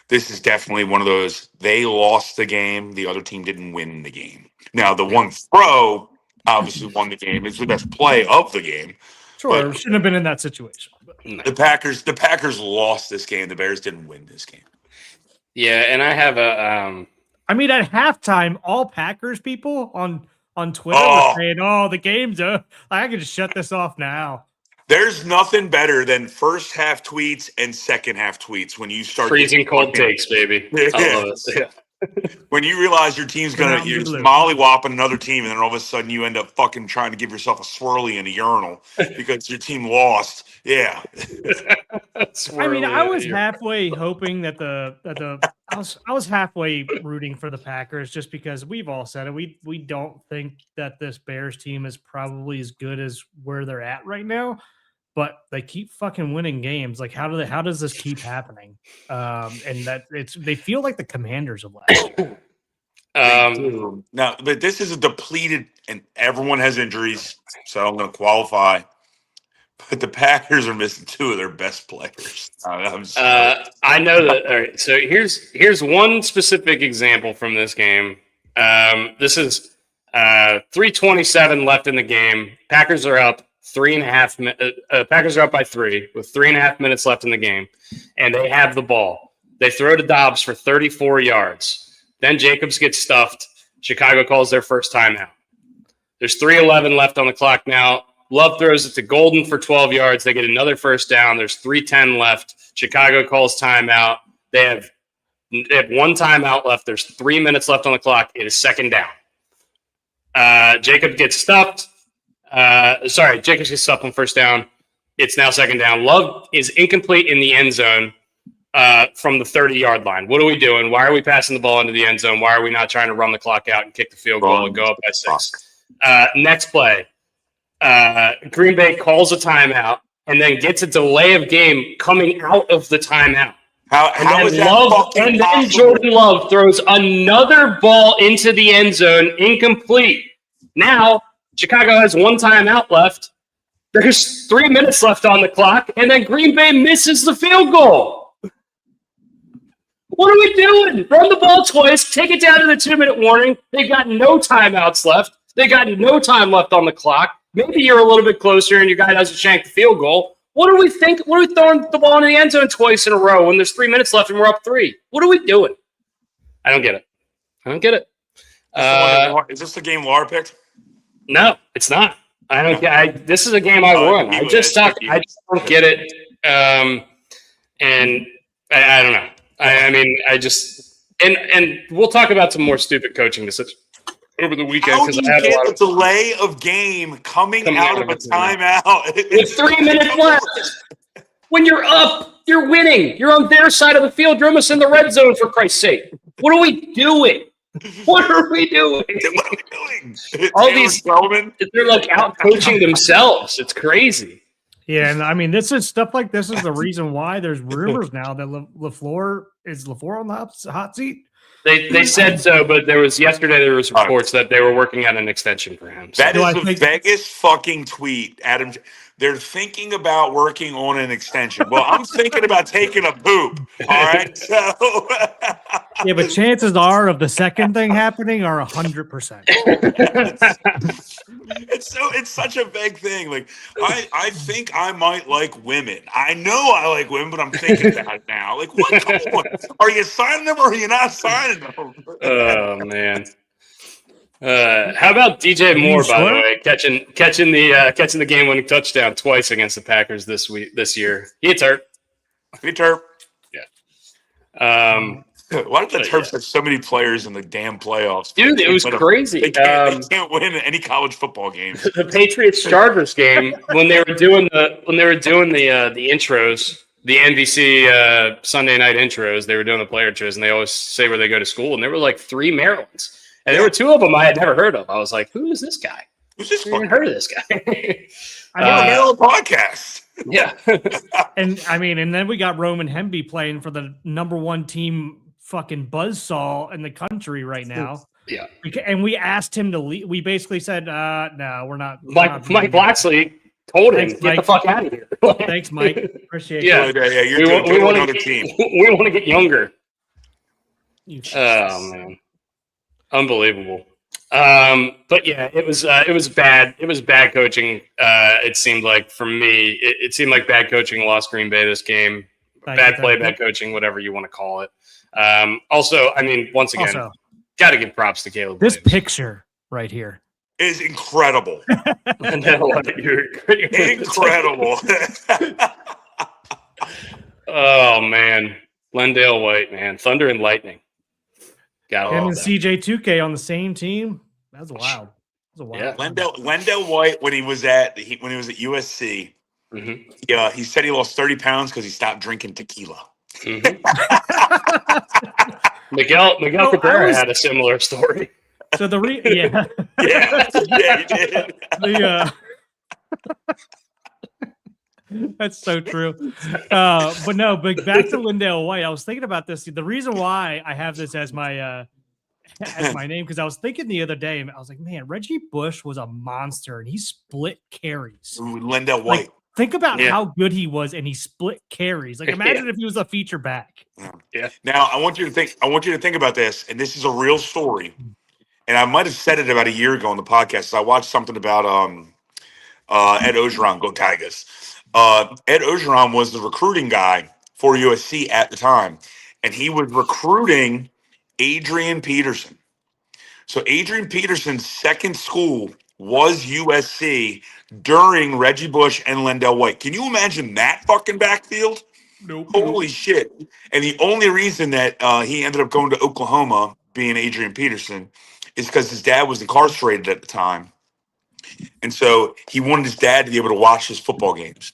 This is definitely one of those, they lost the game, the other team didn't win the game. Now, the one throw obviously won the game. It's the best play of the game. Sure, but shouldn't have been in that situation. The Packers lost this game. The Bears didn't win this game. Yeah, and I have a I mean, at halftime, all Packers people on Twitter were saying, the game's over. I can just shut this off now. There's nothing better than first half tweets and second half tweets when you start freezing cold takes, baby. I love it. Yeah. When you realize your team's you're molly-whopping another team, and then all of a sudden you end up fucking trying to give yourself a swirly in a urinal because your team lost. Yeah. I mean, I was halfway hoping that I was halfway rooting for the Packers just because we've all said it. We don't think that this Bears team is probably as good as where they're at right now. But they keep fucking winning games. Like, how does this keep happening? And that they feel like the Commanders of last year. No, but this is a depleted, and everyone has injuries, so I'm going to qualify. But the Packers are missing 2 of their best players. I know that. All right, so here's one specific example from this game. This is 3:27 left in the game. Packers are up. Packers are up by 3 with 3.5 minutes left in the game, and they have the ball. They throw to Dobbs for 34 yards. Then Jacobs gets stuffed. Chicago calls their first timeout. There's 3:11 left on the clock now. Love throws it to Golden for 12 yards. They get another first down. There's 3:10 left. Chicago calls timeout. They have 1 timeout left. There's 3 minutes left on the clock. It is second down. Jacob gets stuffed. Jacobs gets stuffed on first down. It's now second down. Love is incomplete in the end zone from the 30-yard line. What are we doing? Why are we passing the ball into the end zone? Why are we not trying to run the clock out and kick the field goal and go up by 6? Next play, Green Bay calls a timeout and then gets a delay of game coming out of the timeout. Then Jordan Love throws another ball into the end zone, incomplete. Now, Chicago has 1 timeout left. There's 3 minutes left on the clock, and then Green Bay misses the field goal. What are we doing? Run the ball twice, take it down to the 2-minute warning. They've got no timeouts left. They got no time left on the clock. Maybe you're a little bit closer and your guy doesn't shank the field goal. What do we think? What are we throwing the ball into the end zone twice in a row when there's 3 minutes left and we're up 3? What are we doing? I don't get it. Is this the game Laura picked? No, it's not. I don't get. This is a game I won. I just don't get it. And I don't know. I mean, I just and we'll talk about some more stupid coaching decisions over the weekend. How do you get a delay of game coming out of a timeout with 3 minutes left? When you're up, you're winning. You're on their side of the field. You're almost in the red zone, for Christ's sake. What are we doing? What are we doing? All these they're like out coaching themselves. It's crazy. Yeah, and I mean, this is stuff like this is the reason why there's rumors now that LaFleur on the hot seat. They said so, but there was reports that they were working on an extension for him. So. That is the Vegas fucking tweet, Adam. They're thinking about working on an extension. Well, I'm thinking about taking a poop. All right. So yeah, but chances are of the second thing happening are 100%. It's such a vague thing. Like I think I might like women. I know I like women, but I'm thinking about it now. Like, what? Come on. Are you signing them or are you not signing them? Oh man. How about DJ Moore, by the way, catching the game-winning touchdown twice against the Packers this year. He hurt. Hey, Terp. Yeah. Why did the Terps have so many players in the damn playoffs? Dude, it was crazy. They can't win any college football games. The Patriots Chargers game when they were doing the intros, the NBC Sunday night intros, they were doing the player intros, and they always say where they go to school, and there were like 3 Marylands, and there were 2 of them I had never heard of. I was like, "Who is this guy? Who's this? I never heard of this guy." I know a podcast. Yeah, and I mean, and then we got Roman Hemby playing for the number 1 team. Fucking buzzsaw in the country right now. Yeah. And we asked him to leave. We basically said, no, we're not. Mike Blacksley told him, get the fuck out of here. Thanks, Mike. Appreciate yeah. it. Yeah, you're doing another team. We want to get younger. Oh, man. Unbelievable. But yeah, it was bad. It was bad coaching. It seemed like for me, it seemed like bad coaching lost Green Bay this game. Bad coaching, whatever you want to call it. Also, I mean, once again, got to give props to Caleb. This Williams. Picture right here is incredible. Incredible. Oh man, Lendale White, man, thunder and lightning. Got him and CJ2K on the same team. That's wild. Yeah, Lendale White when he was at USC. Mm-hmm. Yeah, he said he lost 30 pounds because he stopped drinking tequila. Mm-hmm. Miguel Cabrera had a similar story. So yeah, he did. That's so true. But back to Lendale White. I was thinking about this. The reason why I have this as my name, because I was thinking the other day, I was like, man, Reggie Bush was a monster, and he split carries. Lendale White. Like, think about how good he was, and he split carries. Like, imagine if he was a feature back. Yeah. Now I want you to think about this, and this is a real story. And I might have said it about a year ago on the podcast. So I watched something about Ed Ogeron, go Tigers. Ed Ogeron was the recruiting guy for USC at the time, and he was recruiting Adrian Peterson. So Adrian Peterson's second school was USC during Reggie Bush and Lendale White. Can you imagine that fucking backfield? Nope. Holy shit. And the only reason that he ended up going to Oklahoma, being Adrian Peterson, is because his dad was incarcerated at the time. And so he wanted his dad to be able to watch his football games.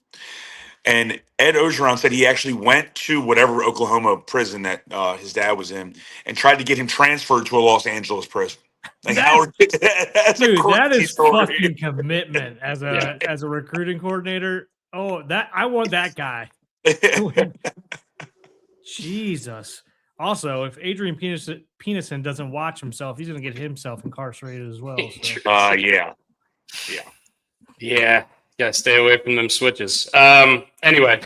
And Ed Ogeron said he actually went to whatever Oklahoma prison that his dad was in and tried to get him transferred to a Los Angeles prison. Like, that is fucking commitment as a recruiting coordinator. Oh, I want that guy. Jesus. Also, if Adrian Peterson doesn't watch himself, he's going to get himself incarcerated as well. So. Yeah. Gotta stay away from them switches. Anyway.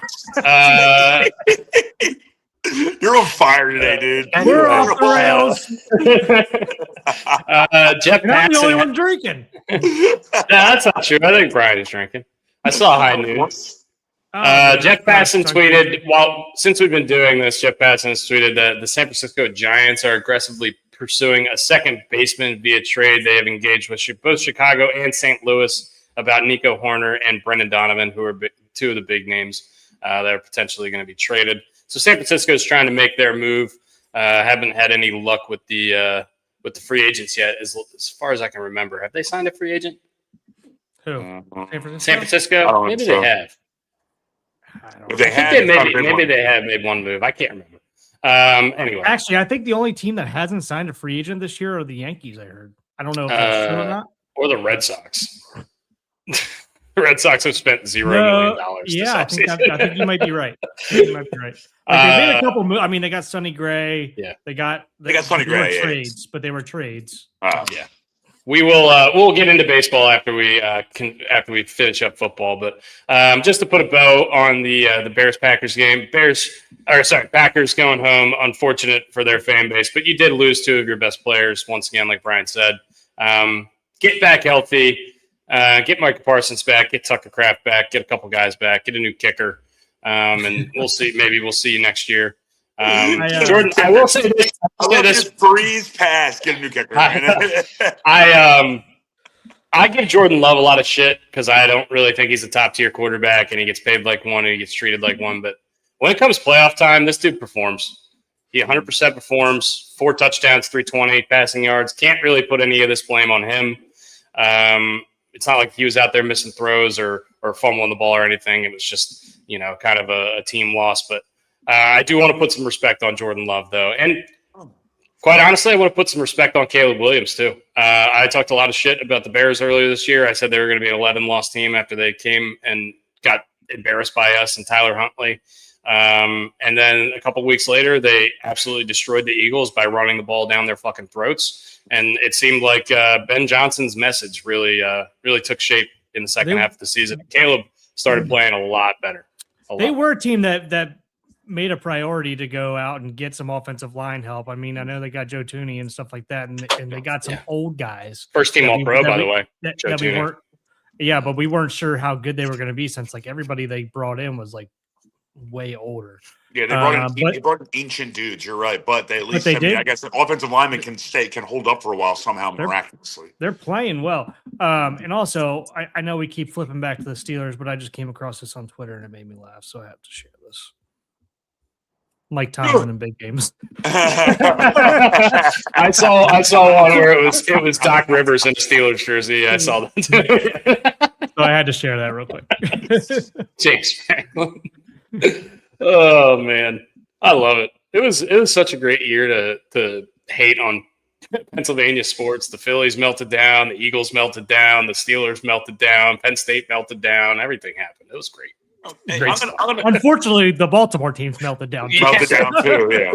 You're on fire today, dude. We're off the rails. Jeff Passan. I'm the only one drinking. No, that's not true. I think Brian is drinking. I saw high noon. Jeff Passan tweeted, since we've been doing this, Jeff Passan has tweeted that the San Francisco Giants are aggressively pursuing a second baseman via trade. They have engaged with both Chicago and St. Louis about Nico Horner and Brendan Donovan, who are two of the big names that are potentially going to be traded. So San Francisco is trying to make their move. Haven't had any luck with the free agents yet, as far as I can remember. Have they signed a free agent? Who? San Francisco? Maybe they have. They have made one move. I can't remember. Anyway, actually, I think the only team that hasn't signed a free agent this year are the Yankees. I heard. I don't know if that's true or not. Or the Red Sox. The Red Sox have spent $0 million. Yeah, I think you might be right. You might be right. Like, they made a couple moves. I mean, they got Sonny Gray. Yeah, they got Sonny Gray. Trades, but they were trades. Yeah. We will we'll get into baseball after we finish up football, but just to put a bow on the Bears-Packers game. Packers going home. Unfortunate for their fan base, but you did lose 2 of your best players once again, like Brian said. Get back healthy. Get Micah Parsons back, get Tucker Kraft back, get a couple guys back, get a new kicker, and we'll see. Maybe we'll see you next year. Jordan, I will say this. Just breeze past, get a new kicker. I give Jordan Love a lot of shit because I don't really think he's a top-tier quarterback, and he gets paid like one and he gets treated like one. But when it comes playoff time, this dude performs. He 100% performs. 4 touchdowns, 320 passing yards. Can't really put any of this blame on him. It's not like he was out there missing throws or fumbling the ball or anything. It was just, kind of a team loss. But I do want to put some respect on Jordan Love, though. And quite honestly, I want to put some respect on Caleb Williams, too. I talked a lot of shit about the Bears earlier this year. I said they were going to be an 11-loss team after they came and got embarrassed by us and Tyler Huntley. And then a couple weeks later, they absolutely destroyed the Eagles by running the ball down their fucking throats. And it seemed like Ben Johnson's message really took shape in the second half of the season. Caleb started playing a lot better. They were a team that made a priority to go out and get some offensive line help. I mean, I know they got Joe Tooney and stuff like that, and they got some old guys. First team All-Pro, by the way. But we weren't sure how good they were going to be since like everybody they brought in was like way older. Yeah, they brought in ancient dudes. You're right, but they at least I guess the offensive lineman can hold up for a while somehow miraculously. They're playing well. And also, I know we keep flipping back to the Steelers, but I just came across this on Twitter and it made me laugh, so I have to share this. Mike Tomlin in big games. I saw one where it was Doc Rivers in a Steelers jersey. I saw that. So I had to share that real quick. James Franklin. Oh man, I love it. It was such a great year to hate on Pennsylvania sports. The Phillies melted down, the Eagles melted down, the Steelers melted down, Penn State melted down. Everything happened. It was great. Unfortunately, the Baltimore teams melted down. Melted down too. Yeah.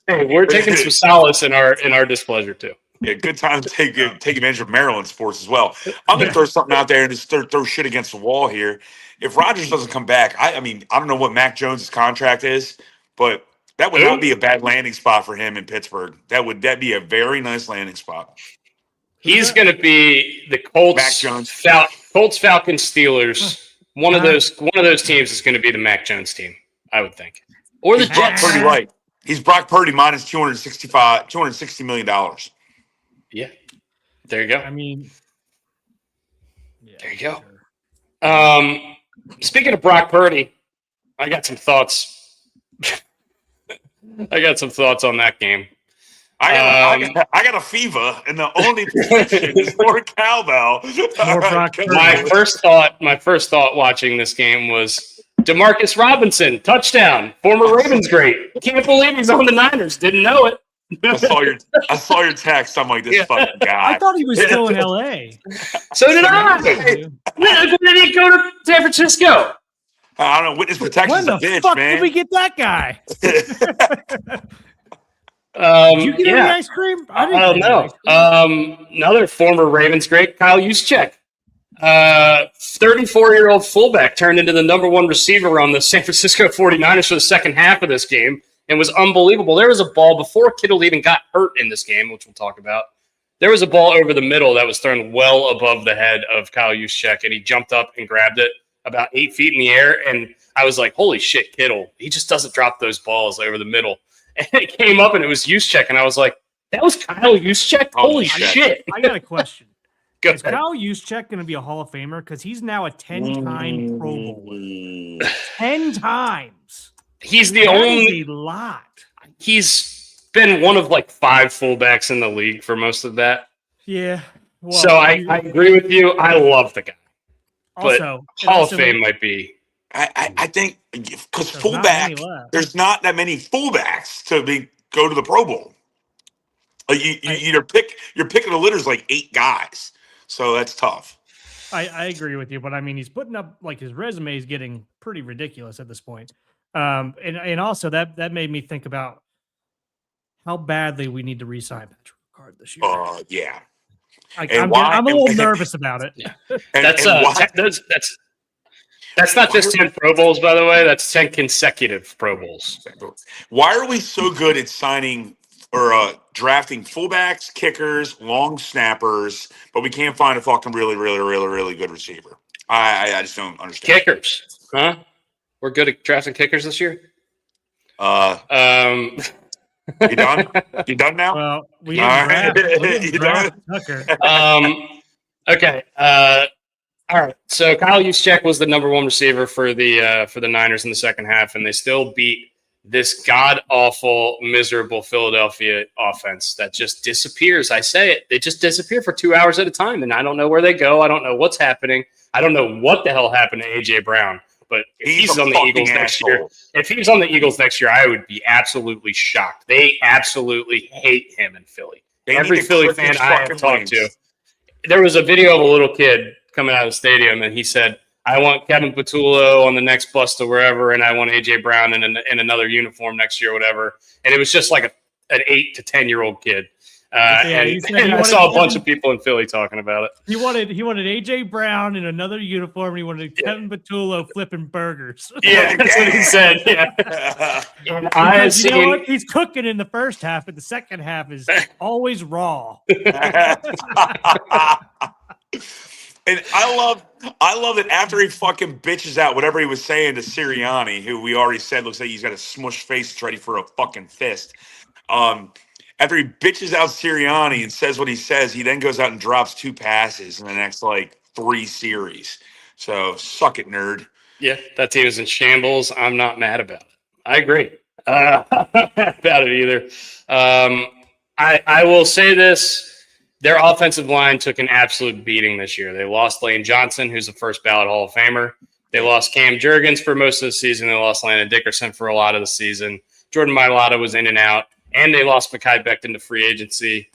Hey, we're taking some solace in our displeasure too. Yeah, good time to take advantage of Maryland sports as well. I'm going to throw something out there and just throw shit against the wall here. If Rodgers doesn't come back, I mean, I don't know what Mac Jones' contract is, but that would not be a bad landing spot for him in Pittsburgh. That'd be a very nice landing spot. He's going to be the Colts, Mac Jones, Colts, Falcons, Steelers. One of those teams is going to be the Mac Jones team, I would think, or the Jets. Brock Purdy, right? He's Brock Purdy minus $260 million. Yeah, there you go. I mean, there you go. Speaking of Brock Purdy, I got some thoughts. I got some thoughts on that game. I got a fever, and the only prescription is more cowbell. My first thought watching this game was Demarcus Robinson, touchdown, former Ravens great. Can't believe he's on the Niners. Didn't know it. I saw your text. I'm like, this fucking guy. I thought he was still in LA. So did I. Did he go to San Francisco? I don't know. Witness protection's a bitch, man. When the fuck did we get that guy? Did you get any ice cream? I don't know. Another former Ravens great, Kyle Juszczyk. 34-year-old fullback turned into the number one receiver on the San Francisco 49ers for the second half of this game and was unbelievable. There was a ball before Kittle even got hurt in this game, which we'll talk about. There was a ball over the middle that was thrown well above the head of Kyle Juszczyk, and he jumped up and grabbed it about 8 feet in the air. And I was like, holy shit, Kittle. He just doesn't drop those balls over the middle. And it came up, and it was Juszczyk, and I was like, that was Kyle Juszczyk? Holy shit. I got a question. Is Kyle Juszczyk going to be a Hall of Famer? Because he's now a 10-time Pro Bowler. 10 times. He's the only a lot. He's been one of like 5 fullbacks in the league for most of that. Yeah. Well, so I agree with you. I love the guy. Also, but Hall of Fame might be. I think because fullback, there's not that many fullbacks to go to the Pro Bowl. You're picking the litters like 8 guys, so that's tough. I agree with you, but I mean, he's putting up like his resume is getting pretty ridiculous at this point. And also that made me think about how badly we need to re-sign Patrick Ricard this year. Yeah. I'm a little nervous about it. Yeah. That's not just 10 Pro Bowls, by the way. That's 10 consecutive Pro Bowls. Why are we so good at signing drafting fullbacks, kickers, long snappers, but we can't find a fucking really, really, really, really good receiver. I just don't understand. Kickers, huh? We're good at drafting kickers this year. You done? You done now? Well, we All didn't right. draft Tucker. Okay. All right. So Kyle Juszczyk was the number one receiver for the Niners in the second half, and they still beat this god awful, miserable Philadelphia offense that just disappears. I say it. They just disappear for 2 hours at a time, and I don't know where they go. I don't know what's happening. I don't know what the hell happened to AJ Brown. But if he's on the Eagles next year, I would be absolutely shocked. They absolutely hate him in Philly. Every Philly fan I have talked to. There was a video of a little kid coming out of the stadium, and he said, I want Kevin Patullo on the next bus to wherever, and I want A.J. Brown in another uniform next year or whatever. And it was just like an 8 to 10-year-old kid. And I saw a bunch of people in Philly talking about it. He wanted AJ Brown in another uniform, and he wanted Kevin Patullo flipping burgers. Yeah, that's what he said. Yeah. And you know what? He's cooking in the first half, but the second half is always raw. And I love it after he fucking bitches out whatever he was saying to Sirianni, who we already said looks like he's got a smush face that's ready for a fucking fist. After he bitches out Sirianni and says what he says, he then goes out and drops 2 passes in the next, 3 series. So, suck it, nerd. Yeah, that team is in shambles. I'm not mad about it. I agree. I'm not mad about it either. I will say this. Their offensive line took an absolute beating this year. They lost Lane Johnson, who's a first-ballot Hall of Famer. They lost Cam Jurgens for most of the season. They lost Landon Dickerson for a lot of the season. Jordan Mailata was in and out. And they lost Mekhi Becton to free agency,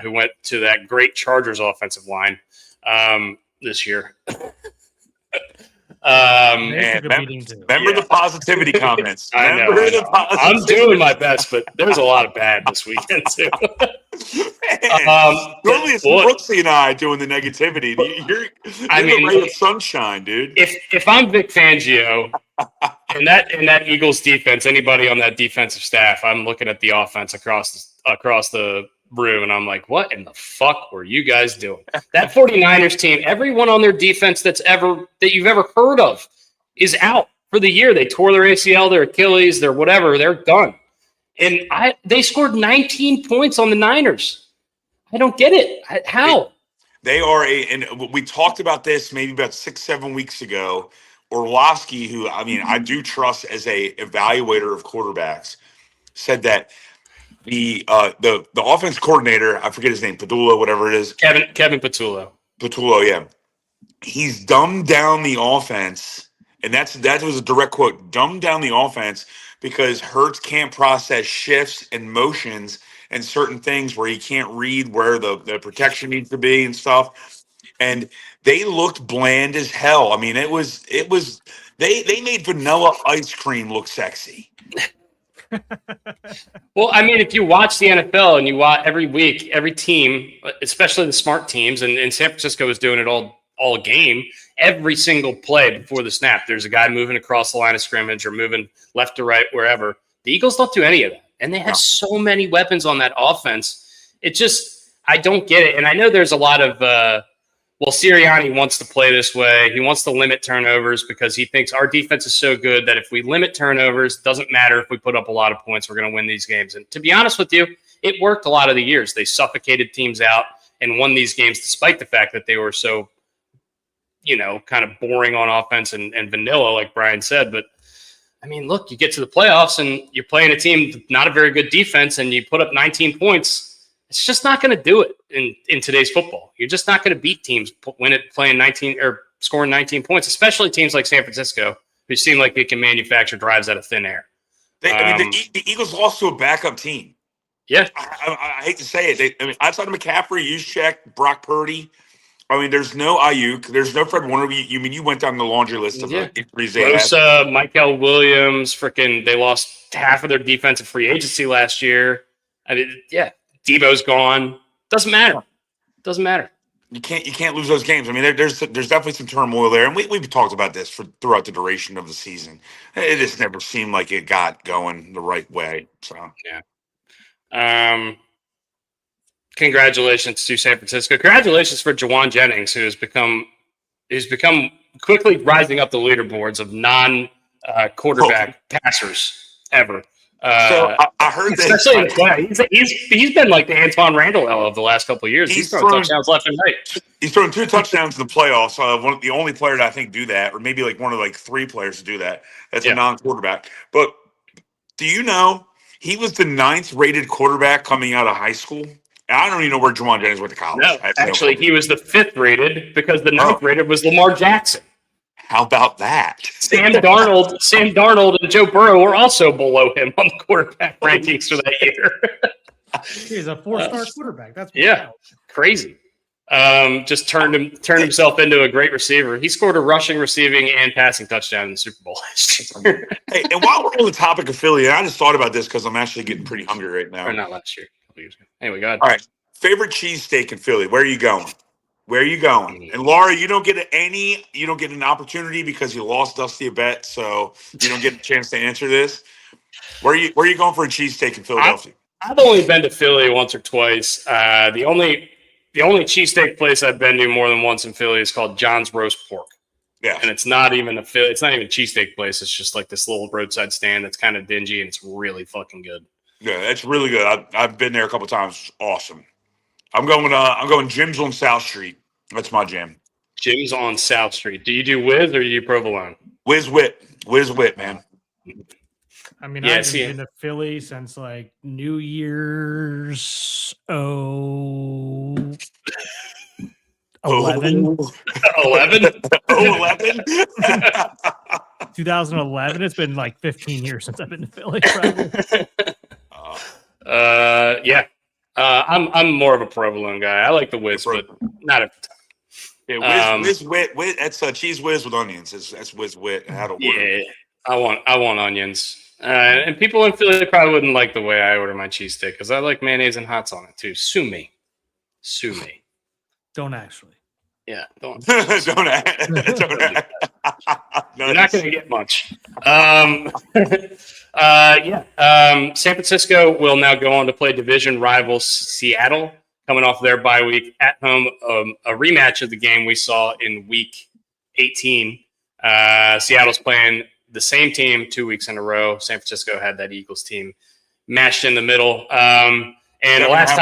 who went to that great Chargers offensive line this year. Remember the positivity comments. I know. I'm doing my best, but there's a lot of bad this weekend, too. Normally it's Brooksy and I doing the negativity. You're the ray of sunshine, dude. If I'm Vic Fangio and that Eagles defense, anybody on that defensive staff, I'm looking at the offense across the room, and I'm like, what in the fuck were you guys doing? That 49ers team, everyone on their defense that you've ever heard of is out for the year. They tore their ACL, their Achilles, their whatever. They're done. And they scored 19 points on the Niners. I don't get it. How? They are and we talked about this maybe about 6-7 weeks ago. Orlovsky, who I do trust as a evaluator of quarterbacks, said that the offense coordinator, I forget his name, Padula, whatever it is. Kevin Patullo. Patullo, yeah. He's dumbed down the offense, and that was a direct quote, dumbed down the offense because Hurts can't process shifts and motions and certain things where he can't read where the protection needs to be and stuff. And they looked bland as hell. I mean, it was they made vanilla ice cream look sexy. Well, I mean, if you watch the NFL and you watch every week, every team, especially the smart teams, and San Francisco is doing it all game, every single play before the snap, there's a guy moving across the line of scrimmage or moving left to right, wherever. The Eagles don't do any of that. And they have so many weapons on that offense. I don't get it. And I know there's a lot of, Sirianni wants to play this way. He wants to limit turnovers because he thinks our defense is so good that if we limit turnovers, doesn't matter if we put up a lot of points, we're going to win these games. And to be honest with you, it worked a lot of the years. They suffocated teams out and won these games despite the fact that they were so, kind of boring on offense and vanilla, like Brian said. But, I mean, look, you get to the playoffs and you're playing a team with not a very good defense and you put up 19 points. It's just not going to do it in today's football. You're just not going to beat teams playing 19 or scoring 19 points, especially teams like San Francisco, who seem like they can manufacture drives out of thin air. The Eagles lost to a backup team. Yeah. I hate to say it. Outside of McCaffrey, Juszczyk, Brock Purdy, there's no Ayuk, there's no Fred Warner. You went down the laundry list of injuries they had. Michael Williams, they lost half of their defensive free agency last year. Debo's gone. Doesn't matter. You can't lose those games. I mean, there's definitely some turmoil there, and we've talked about this throughout the duration of the season. It just never seemed like it got going the right way. So yeah. Congratulations to San Francisco. Congratulations for Jawan Jennings, who has become quickly rising up the leaderboards of non-quarterback passers ever. So I heard especially in the that play. He's been like the Antoine Randall of the last couple of years. He's throwing touchdowns left and right. He's thrown 2 touchdowns in the playoffs. The only player that I think do that, or maybe like one of like 3 players to do that. That's a non-quarterback. But do you know he was the 9th rated quarterback coming out of high school? And I don't even know where Jawan Jennings went to college. No, actually, he was the 5th rated because the 9th rated was Lamar Jackson. How about that? Sam Darnold, and Joe Burrow were also below him on the quarterback rankings for that year. He's a 4-star quarterback. That's crazy. Just turned himself into a great receiver. He scored a rushing, receiving, and passing touchdown in the Super Bowl last year. Hey, and while we're on the topic of Philly, and I just thought about this because I'm actually getting pretty hungry right now. Or not last year, a couple years ago. Anyway, go ahead. All right, favorite cheesesteak in Philly. Where are you going? Where are you going? And Laura, you don't get an opportunity because you lost Dusty a bet, so you don't get a chance to answer this. Where are you going for a cheesesteak in Philadelphia? I've only been to Philly once or twice. The only cheesesteak place I've been to more than once in Philly is called John's Roast Pork. Yeah, and it's not even a cheesesteak place. It's just like this little roadside stand that's kind of dingy and it's really fucking good. Yeah, that's really good. I've been there a couple times. It's awesome. I'm going Jim's on South Street. That's my jam. Jim's on South Street. Do you do Whiz or do you do provolone? Whiz Wit, man. I mean, I've been to Philly since like New Year's 11. 11? 2011. It's been like 15 years since I've been to Philly. Probably. Yeah. I'm more of a provolone guy. I like the Whiz, but not every time. Yeah, Whiz Wit. That's cheese whiz with onions. That's Whiz Wit. Yeah, I want onions. And people in Philly probably wouldn't like the way I order my cheesesteak because I like mayonnaise and hots on it too. Sue me. Don't actually. Yeah, don't. don't. You're not going to get much. San Francisco will now go on to play division rival Seattle, coming off their bye week at home. A rematch of the game we saw in Week 18. Seattle's playing the same team 2 weeks in a row. San Francisco had that Eagles team mashed in the middle. And last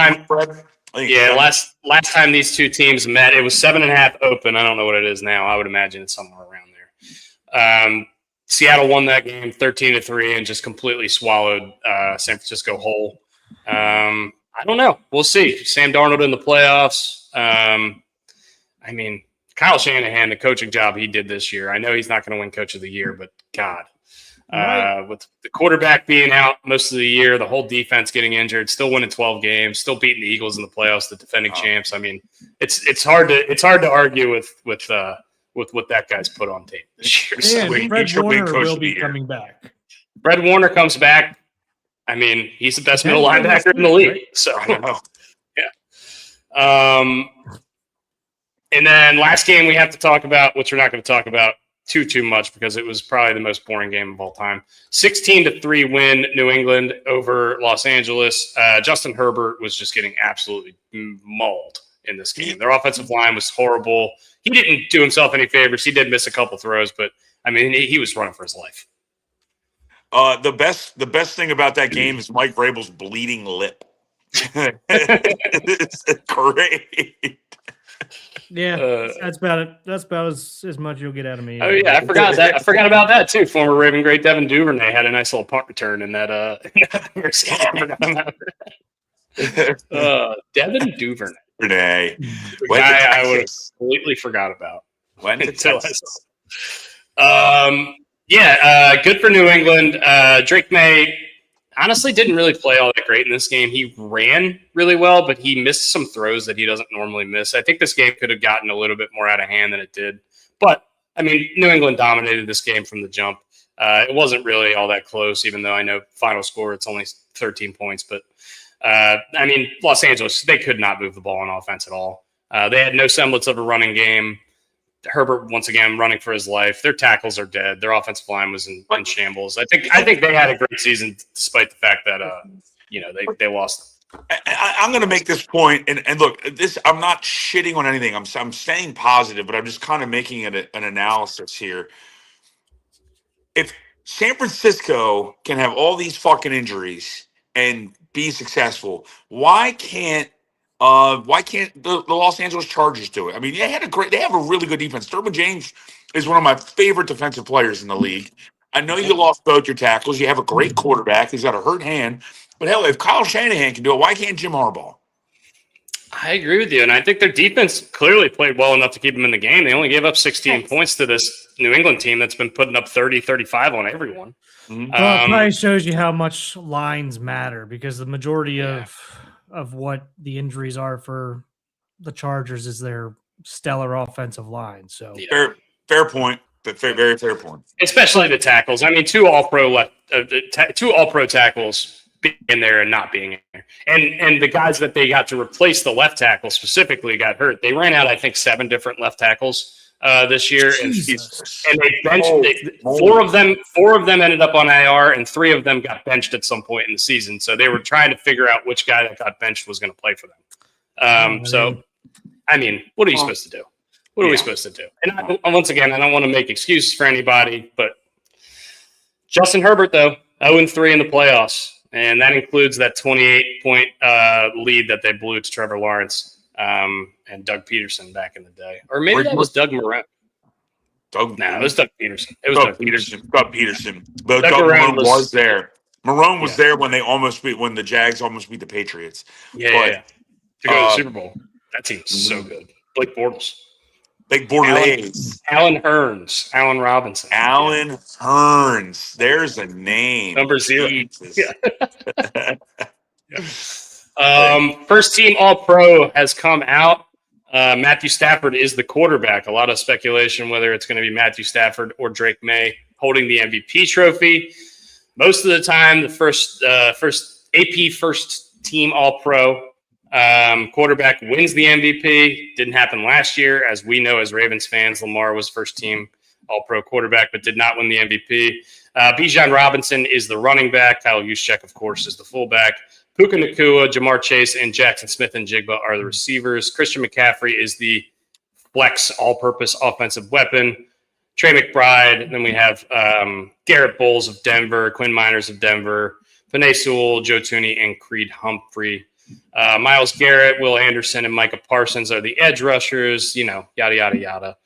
time these two teams met, it was 7.5 open. I don't know what it is now. I would imagine it's somewhere around there. Seattle won that game 13-3 and just completely swallowed San Francisco whole. I don't know. We'll see. Sam Darnold in the playoffs. I mean, Kyle Shanahan, the coaching job he did this year. I know he's not going to win Coach of the Year, but God. With the quarterback being out most of the year, the whole defense getting injured, still winning 12 games, still beating the Eagles in the playoffs, the defending champs. I mean, it's hard to argue with what that guy's put on tape this year. So Fred Warner will be coming back. Fred Warner comes back. I mean, he's the best middle linebacker in the league. So yeah. And then last game we have to talk about, which we're not going to talk about too much because it was probably the most boring game of all time. 16-3 win New England over Los Angeles. Justin Herbert was just getting absolutely mauled in this game. Their offensive line was horrible. He didn't do himself any favors. He did miss a couple throws, but I mean, he was running for his life. The best thing about that game is Mike Vrabel's bleeding lip. It's great. Yeah, that's about it. That's about as much you'll get out of me. Oh yeah, I forgot that. I forgot about that too. Former Raven great Devin Duvernay had a nice little punt return in that. Devin Duvernay. The guy I would have completely forgot about. Went to Texas. Good for New England. Drake May honestly didn't really play all that great in this game. He ran really well, but he missed some throws that he doesn't normally miss. I think this game could have gotten a little bit more out of hand than it did. But, I mean, New England dominated this game from the jump. It wasn't really all that close, even though I know final score, it's only 13 points. But, I mean, Los Angeles, they could not move the ball on offense at all. They had no semblance of a running game. Herbert, once again, running for his life. Their tackles are dead. Their offensive line was in shambles. I think they had a great season, despite the fact that they lost. I'm going to make this point, and look, this I'm not shitting on anything. I'm staying positive, but I'm just kind of making it an analysis here. If San Francisco can have all these fucking injuries and be successful, why can't the Los Angeles Chargers do it? I mean, they have a really good defense. Derwin James is one of my favorite defensive players in the league. I know you lost both your tackles. You have a great quarterback. He's got a hurt hand. But hell, if Kyle Shanahan can do it, why can't Jim Harbaugh? I agree with you, and I think their defense clearly played well enough to keep them in the game. They only gave up 16 points to this New England team that's been putting up 30, 35 on everyone. Well, it probably shows you how much lines matter, because the majority of what the injuries are for the Chargers is their stellar offensive line. So fair point. Very fair point. Especially the tackles. I mean, two all-pro tackles being there and not being in there. And the guys that they got to replace the left tackle specifically got hurt. They ran out, I think, 7 different left tackles this year. And they benched four of them ended up on IR, and 3 of them got benched at some point in the season. So they were trying to figure out which guy that got benched was going to play for them. So, I mean, what are you supposed to do? What are we supposed to do? And once again, I don't want to make excuses for anybody, but Justin Herbert, though, 0-3 in the playoffs. And that includes that 28-point lead that they blew to Trevor Lawrence and Doug Peterson back in the day. Or maybe that was Doug Marone. It was Doug Peterson. It was Doug Peterson. Doug Peterson. But Doug Marone was there. Marone was there when when the Jags almost beat the Patriots. To go to the Super Bowl. That team is so good. Blake Bortles. Big Bortles. Allen Hurns. Allen Robinson. Allen Hurns. There's a name. Number 0. First team All-Pro has come out. Matthew Stafford is the quarterback. A lot of speculation whether it's going to be Matthew Stafford or Drake May holding the MVP trophy. Most of the time, the first AP first team All-Pro quarterback wins the MVP. Didn't happen last year. As we know, as Ravens fans, Lamar was first team All-Pro quarterback, but did not win the MVP. Bijan Robinson is the running back. Kyle Juszczyk, of course, is the fullback. Puka Nacua, Jamar Chase, and Jackson Smith and Jigba are the receivers. Christian McCaffrey is the flex all-purpose offensive weapon. Trey McBride. Then we have Garrett Bowles of Denver, Quinn Miners of Denver, Penei Sewell, Joe Thuney, and Creed Humphrey. Myles Garrett, Will Anderson, and Micah Parsons are the edge rushers, yada, yada, yada.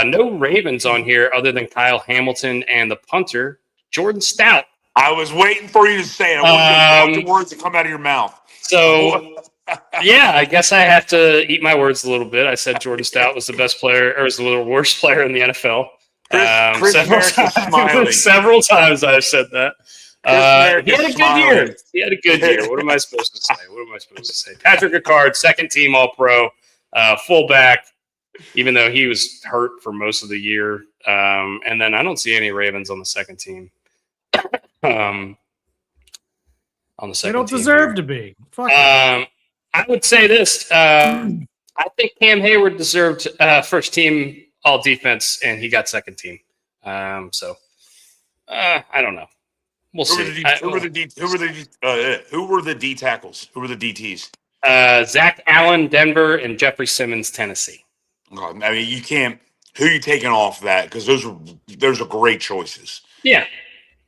No Ravens on here other than Kyle Hamilton and the punter, Jordan Stout. I was waiting for you to say it. I wanted the words to come out of your mouth. So, I guess I have to eat my words a little bit. I said Jordan Stout was the best player, or was the little worst player in the NFL. Several times I've said that. He had a good year. What am I supposed to say? Patrick Ricard, second team All-Pro, fullback, even though he was hurt for most of the year. And then I don't see any Ravens on the second team. They don't deserve to be. Fuck I would say this. I think Cam Hayward deserved first team all defense, and he got second team. I don't know. We'll see. Who were the D tackles? Who were the DTs? Zach Allen, Denver, and Jeffrey Simmons, Tennessee. I mean, you can't. Who are you taking off that? Because those are great choices. Yeah,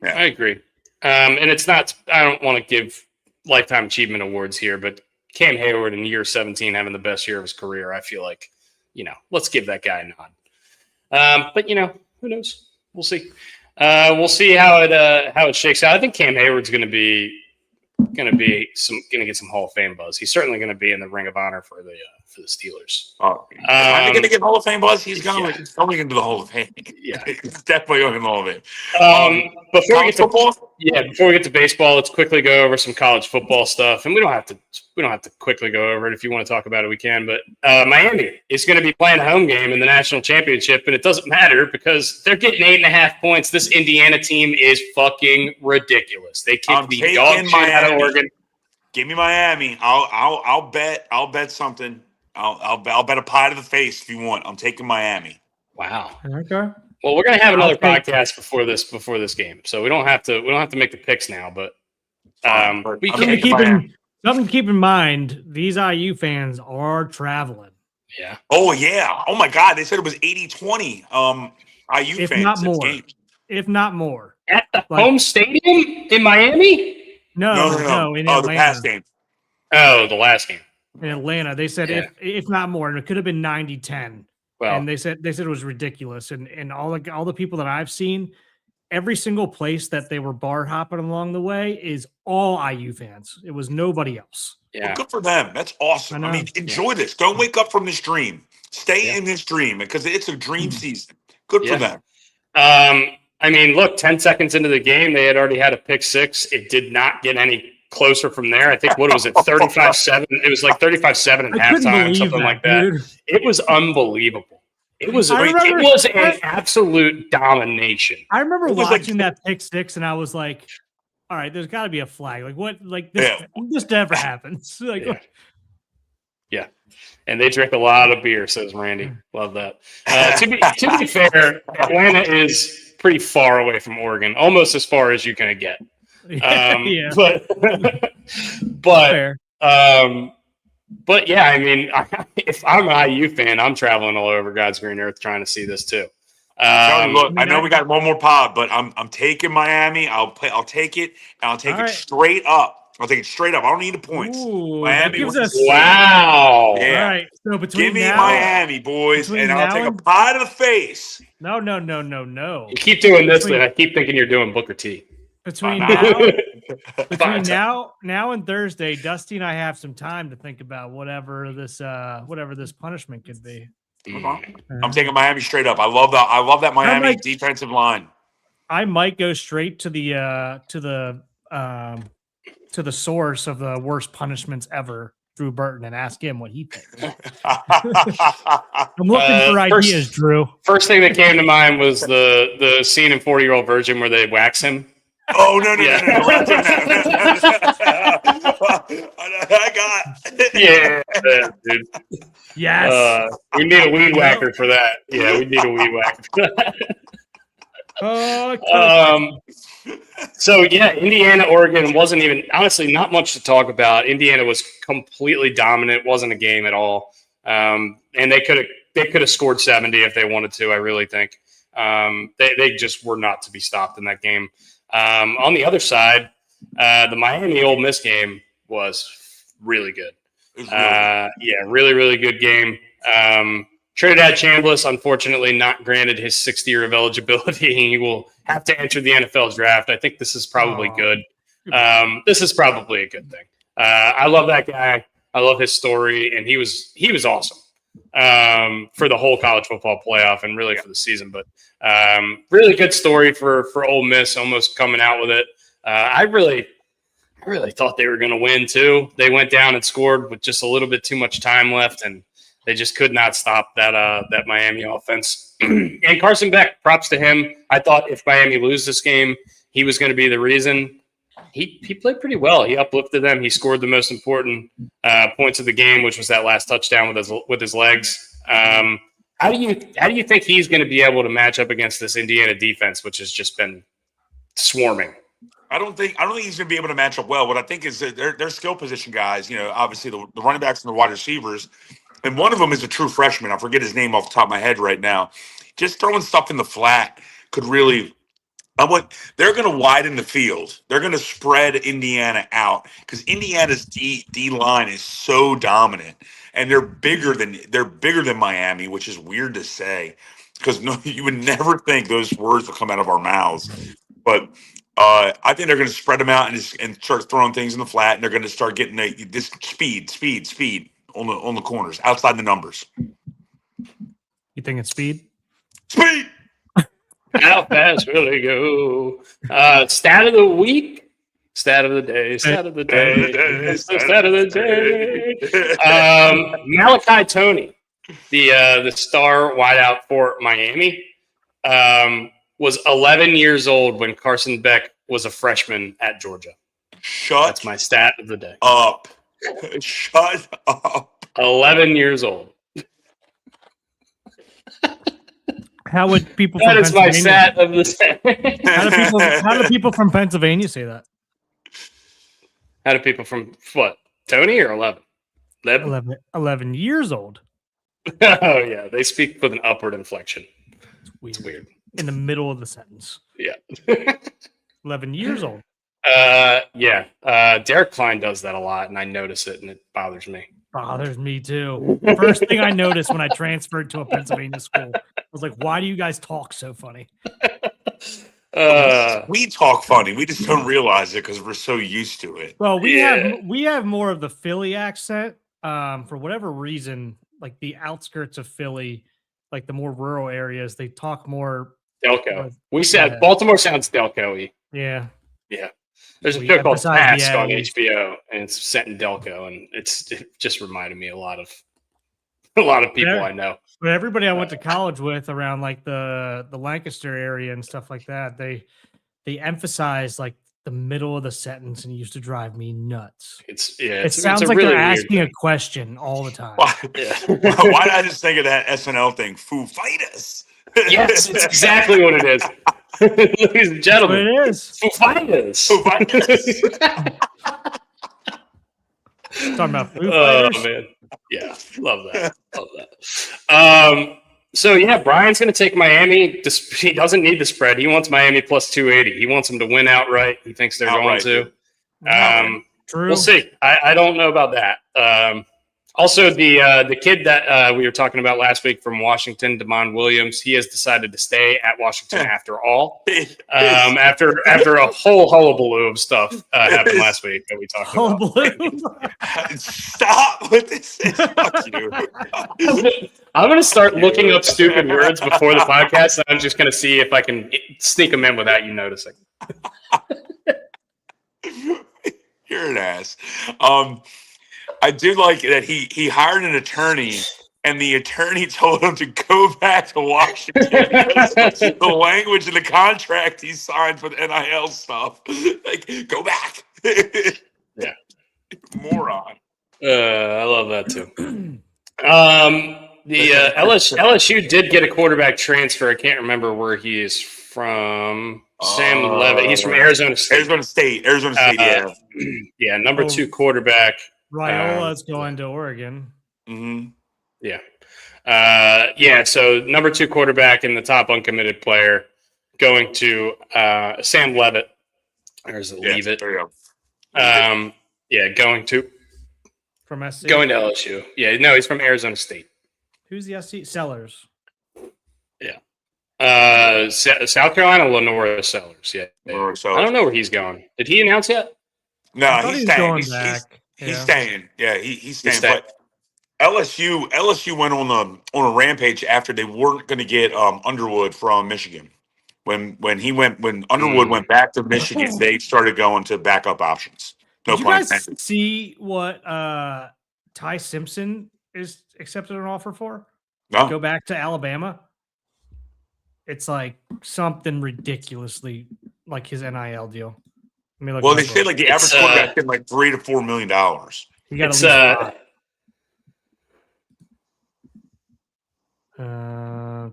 I agree. And it's not. I don't want to give lifetime achievement awards here, but Cam Hayward in year 17 having the best year of his career, I feel like, let's give that guy a nod. But who knows? We'll see. We'll see how it shakes out. I think Cam Hayward's going to get some Hall of Fame buzz. He's certainly going to be in the Ring of Honor for the Steelers. I'm going to get Hall of Fame buzz. He's going into the Hall of Fame. Yeah, he's definitely going in the Hall of Fame. Before we get to baseball, let's quickly go over some college football stuff, and we don't have to quickly go over it. If you want to talk about it, we can. But Miami is going to be playing a home game in the national championship, and it doesn't matter because they're getting 8.5 points. This Indiana team is fucking ridiculous. They kicked the dog shit out of Oregon. Give me Miami. I'll bet something. I'll bet a pie to the face if you want. I'm taking Miami. Wow. Okay. Well, we're gonna have another podcast before this game, so we don't have to make the picks now. But We Something to can't. keep in mind, these IU fans are traveling. Yeah. Oh, yeah. Oh, my God. They said it was 80-20 IU If fans. not At more. games. If not more. At the home stadium in Miami? No, in Oh, the past Atlanta. game. Oh, the last game. In Atlanta. They said if not more, and it could have been 90-10. Well, And they said it was ridiculous. And all the people that I've seen, every single place that they were bar hopping along the way is all IU fans. It was nobody else. Well, good for them. That's awesome. I mean, enjoy this. Don't wake up from this dream. Stay in this dream because it's a dream season. Good for them. I mean, look, 10 seconds into the game, they had already had a pick six. It did not get any closer from there. I think, what was it, 35-7? It was like 35-7 at halftime, something like that. Dude. It was unbelievable. It was an absolute domination. I remember watching that pick six, and I was like, all right, there's got to be a flag. Like, what? Like, this never happens. Like, yeah. And they drink a lot of beer, says Randy. Love that. To be fair, Atlanta is pretty far away from Oregon, almost as far as you're going to get. But yeah, I mean, if I'm an IU fan, I'm traveling all over God's green earth trying to see this too. Look, I know we got one more pod, but I'm taking Miami. I'll take it, and I'll take it straight up. I'll take it straight up. I don't need the points. Ooh, Miami. Wow. Yeah. All right. So give me Miami, boys, and I'll take a pie to the face. No. You keep doing this, and I keep thinking you're doing Booker T. Between now and Thursday, Dusty and I have some time to think about whatever this punishment could be. I'm taking Miami straight up. I love that Miami defensive line. I might go straight to the source of the worst punishments ever, Drew Burton, and ask him what he thinks. I'm looking for ideas, Drew. First thing that came to mind was the scene in 40-Year-Old Virgin where they wax him. Oh, no. I got. Yeah, dude. Yes. We need a weed whacker for that. Yeah, we need a weed whacker for that. So, yeah, Indiana, Oregon wasn't even – honestly, not much to talk about. Indiana was completely dominant, wasn't a game at all. And they could have scored 70 if they wanted to, I really think. They just were not to be stopped in that game. On the other side, the Miami Ole Miss game was really good. Really, really good game. Trinidad Chambliss, unfortunately, not granted his 6th year of eligibility. He will have to enter the NFL draft. I think this is probably good. This is probably a good thing. I love that guy. I love his story, and he was awesome for the whole college football playoff and really for the season. But really good story for Ole Miss, almost coming out with it. I really thought they were going to win too. They went down and scored with just a little bit too much time left, and they just could not stop that Miami offense. And Carson Beck, props to him. I thought if Miami lose this game, he was going to be the reason. He played pretty well. He uplifted them. He scored the most important points of the game, which was that last touchdown with his legs. How do you think he's going to be able to match up against this Indiana defense, which has just been swarming? I don't think he's going to be able to match up well. What I think is that they're skill position guys. Obviously the running backs and the wide receivers, and one of them is a true freshman. I forget his name off the top of my head right now. Just throwing stuff in the flat could really. They're going to widen the field. They're going to spread Indiana out because Indiana's D line is so dominant, and they're bigger than Miami, which is weird to say because you would never think those words would come out of our mouths. But I think they're going to spread them out and start throwing things in the flat, and they're going to start getting this speed on the corners outside the numbers. You think it's speed? Speed. How fast will it go? Stat of the week, stat of the day, stat of the day, stat of the day. Malachi Toney, the star wideout for Miami, was 11 years old when Carson Beck was a freshman at Georgia. That's my stat of the day. Up. Shut up. 11 years old. How would people? That is my stat of the day. How do people from Pennsylvania say that? How do people from what? Tony or 11? 11 years old. Oh, yeah. They speak with an upward inflection. It's Weird. In the middle of the sentence. Yeah. 11 years old. Yeah. Derek Klein does that a lot, and I notice it, and it bothers me. Bothers me too. First thing I noticed when I transferred to a Pennsylvania school, I was like, why do you guys talk so funny? We talk funny. We just don't realize it because we're so used to it. Well, we have more of the Philly accent. For whatever reason, like the outskirts of Philly, like the more rural areas, they talk more Delco. We said Baltimore sounds Delco-y. Yeah. Yeah. There's a show called Task on HBO, and it's set in Delco, and it just reminded me a lot of people I know. But everybody I went to college with around like the Lancaster area and stuff like that, they emphasize like the middle of the sentence, and it used to drive me nuts. It sounds like really they're asking a question all the time. Why did I just think of that SNL thing? Foo Fighters. Yes, it's exactly what it is. Ladies and gentlemen, it is. Foo Fighters. Foo Fighters. Talking about Foo Fighters. Oh man, yeah, love that. So yeah, Brian's going to take Miami. He doesn't need the spread. He wants Miami plus 280. He wants them to win outright. He thinks they're going to. True. We'll see. I don't know about that. Also, the kid that we were talking about last week from Washington, Damon Williams, he has decided to stay at Washington after all. After a whole hullabaloo of stuff happened last week that we talked about. Stop with this. Fuck you. I'm going to start looking up stupid words before the podcast, and I'm just going to see if I can sneak them in without you noticing. You're an ass. I do like that he hired an attorney, and the attorney told him to go back to Washington because the language in the contract he signed for the NIL stuff. Like, go back. Yeah. Moron. I love that too. The LSU did get a quarterback transfer. I can't remember where he is from. Sam Levitt. He's from Arizona State. Arizona State, yeah. Yeah, number 2 quarterback. Raiola's going to Oregon. Mm-hmm. Yeah. Yeah, so number 2 quarterback and the top uncommitted player going to Sam Levitt. There's a leave it. There you go. Yeah, going to LSU. Yeah, no, he's from Arizona State. Who's the SC? Sellers. Yeah. South Carolina, Lenora Sellers. Yeah. Lenora Sellers. I don't know where he's going. Did he announce yet? No, he's staying. Going back. He's staying. Yeah, he's staying. But LSU went on a rampage after they weren't going to get Underwood from Michigan. When Underwood went back to Michigan, they started going to backup options. Did you guys see what Ty Simpson is accepted an offer for? No. Go back to Alabama. It's like something ridiculously like his NIL deal. Well, they say like the average quarterback getting like $3 to $4 million. He got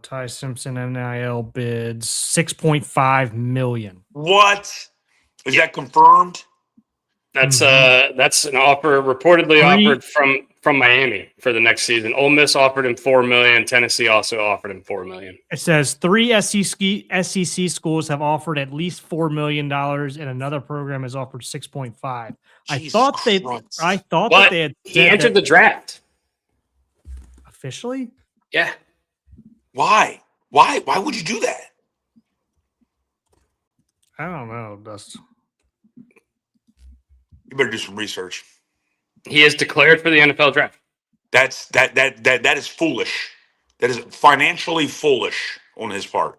Ty Simpson NIL bids $6.5 million. What is that confirmed? That's an offer reportedly offered from Miami for the next season. Ole Miss offered him $4 million. Tennessee also offered him $4 million. It says 3 SEC schools have offered at least $4 million, and another program has offered 6.5. I thought that they had. He entered the draft officially. Yeah. Why? Why would you do that? I don't know, Dust. You better do some research. He is declared for the NFL draft. That is foolish. That is financially foolish on his part.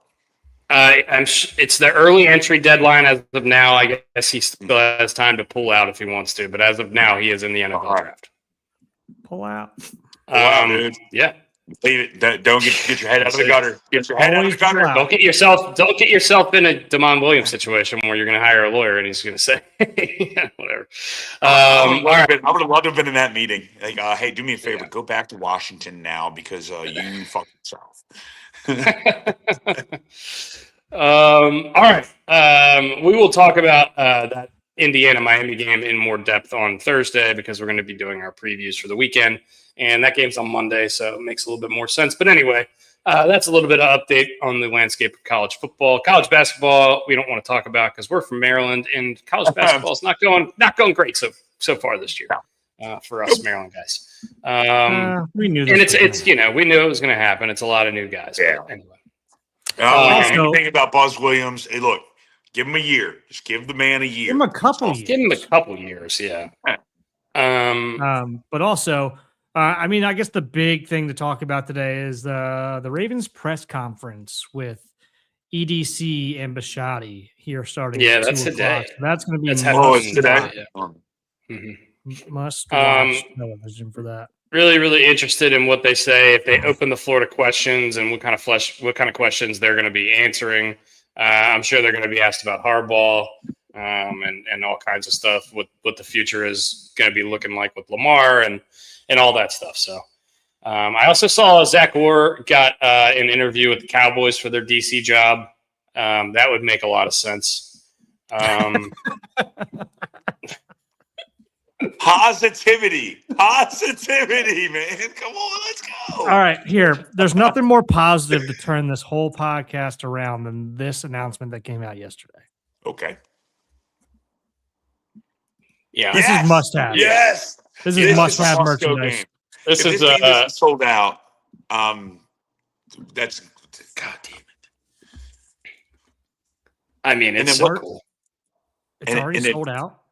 It's the early entry deadline as of now. I guess he still has time to pull out if he wants to, but as of now, he is in the NFL draft. Pull out. Dude. Yeah. Leave it. Don't get your head out of the gutter. Get your head out of the gutter. Don't get yourself in a Damon Williams situation where you're going to hire a lawyer and he's going to say, yeah, whatever. I would have loved to have been in that meeting. Like, hey, do me a favor. Go back to Washington now because you fucked yourself. All right. We will talk about that Indiana-Miami game in more depth on Thursday because we're going to be doing our previews for the weekend. And that game's on Monday, so it makes a little bit more sense. But anyway, that's a little bit of update on the landscape of college football. College basketball, we don't want to talk about because we're from Maryland, and college basketball is not going great so far this year for us Maryland guys. We knew this, and it's we knew it was going to happen. It's a lot of new guys. Yeah. But anyway, anything about Buzz Williams? Hey, look, give him a year. Just give the man a year. Give him a couple years. Give him a couple years. Yeah. But also. I mean, I guess the big thing to talk about today is the Ravens press conference with EDC and Bisciotti here starting. Yeah, at that's 2 today. o'clock. So that's going to be must watch television for that. Really, really interested in what they say if they open the floor to questions and what kind of questions they're going to be answering. I'm sure they're going to be asked about Harbaugh and all kinds of stuff. What the future is going to be looking like with Lamar and all that stuff. So I also saw Zach Orr got an interview with the Cowboys for their DC job. That would make a lot of sense. Positivity, man. Come on, let's go. All right, here. There's nothing more positive to turn this whole podcast around than this announcement that came out yesterday. Okay. Yeah. This is must have. Yes. This is must-have merchandise. Game. If this game isn't sold out, that's God damn it. I mean, it's so cool. It's already sold out?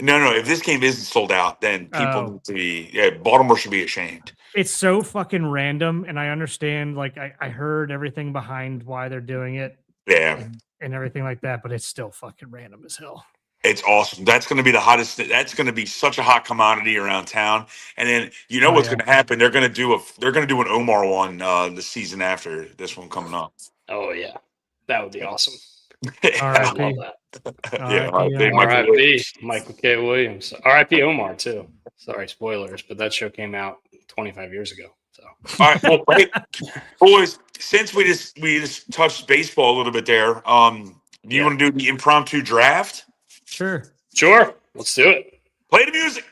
No. If this game isn't sold out, then people need to be. Yeah, Baltimore should be ashamed. It's so fucking random, and I understand. Like, I heard everything behind why they're doing it. Yeah. And everything like that, but it's still fucking random as hell. It's awesome. That's going to be the hottest. That's going to be such a hot commodity around town. And then what's going to happen? They're going to do an Omar one the season after this one coming up. Oh yeah, that would be awesome. I love that. R.I.P. Michael K. Williams. R.I.P. Omar too. Sorry, spoilers, but that show came out 25 years ago. So all right, well, wait, boys. Since we just touched baseball a little bit there, do you want to do the impromptu draft? Sure. Let's do it. Play the music.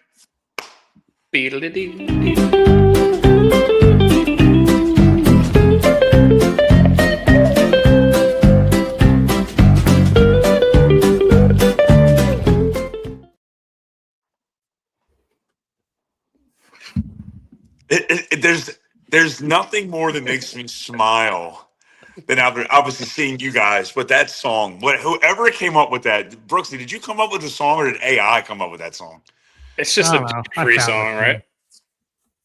There's nothing more that makes me smile than obviously seeing you guys, but that song, whoever came up with that, Brooksy, did you come up with the song or did AI come up with that song? It's just a free song, right?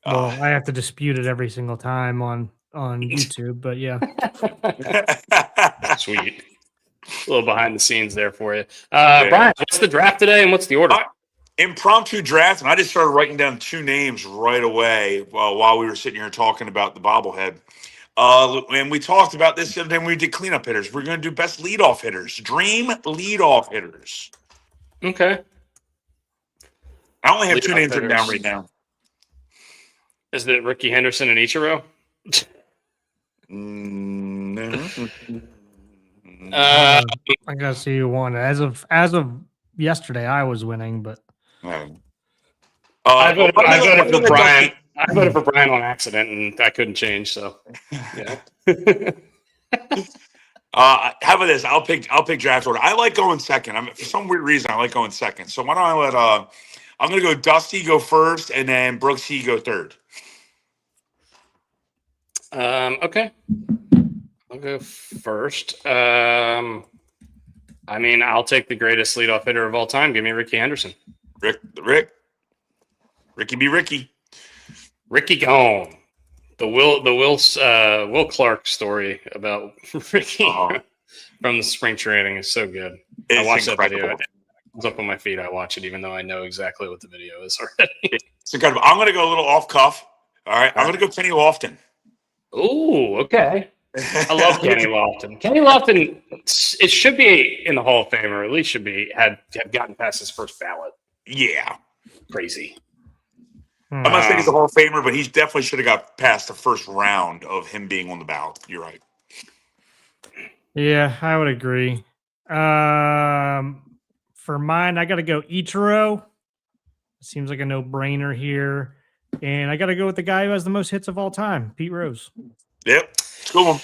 Well, I have to dispute it every single time on YouTube, but yeah. Sweet. A little behind the scenes there for you. Brian, what's the draft today and what's the order? Impromptu draft, and I just started writing down 2 names right away while we were sitting here talking about the bobblehead. And we talked about this the other day when we did cleanup hitters. We're going to do best leadoff hitters, dream leadoff hitters. Okay. I only have 2 names written down right now. Is it Ricky Henderson and Ichiro? I gotta see who won. As of yesterday, I was winning, but I voted for Brian. I voted for Brian on accident, and I couldn't change. So, yeah. How about this? I'll pick draft order. I like going second. For some weird reason, I like going second. So why don't I let I'm going to go Dusty go first, and then Brooksy go third. Okay. I'll go first. I mean, I'll take the greatest leadoff hitter of all time. Give me Ricky Henderson. Ricky be Ricky. Ricky gone. The Will Clark story about Ricky from the spring training is so good. I watched that video. It was up on my feed. I watch it even though I know exactly what the video is already. It's incredible. I'm going to go a little off cuff. All right. I'm going to go Kenny Lofton. Ooh, okay. I love Kenny Lofton. Kenny Lofton, it should be in the Hall of Fame, or at least should be have gotten past his first ballot. Yeah. Crazy. I'm not saying he's a Hall of Famer, but he definitely should have got past the first round of him being on the ballot. You're right. Yeah, I would agree. For mine, I got to go Ichiro. Seems like a no-brainer here. And I got to go with the guy who has the most hits of all time, Pete Rose. Yep. It's a good one.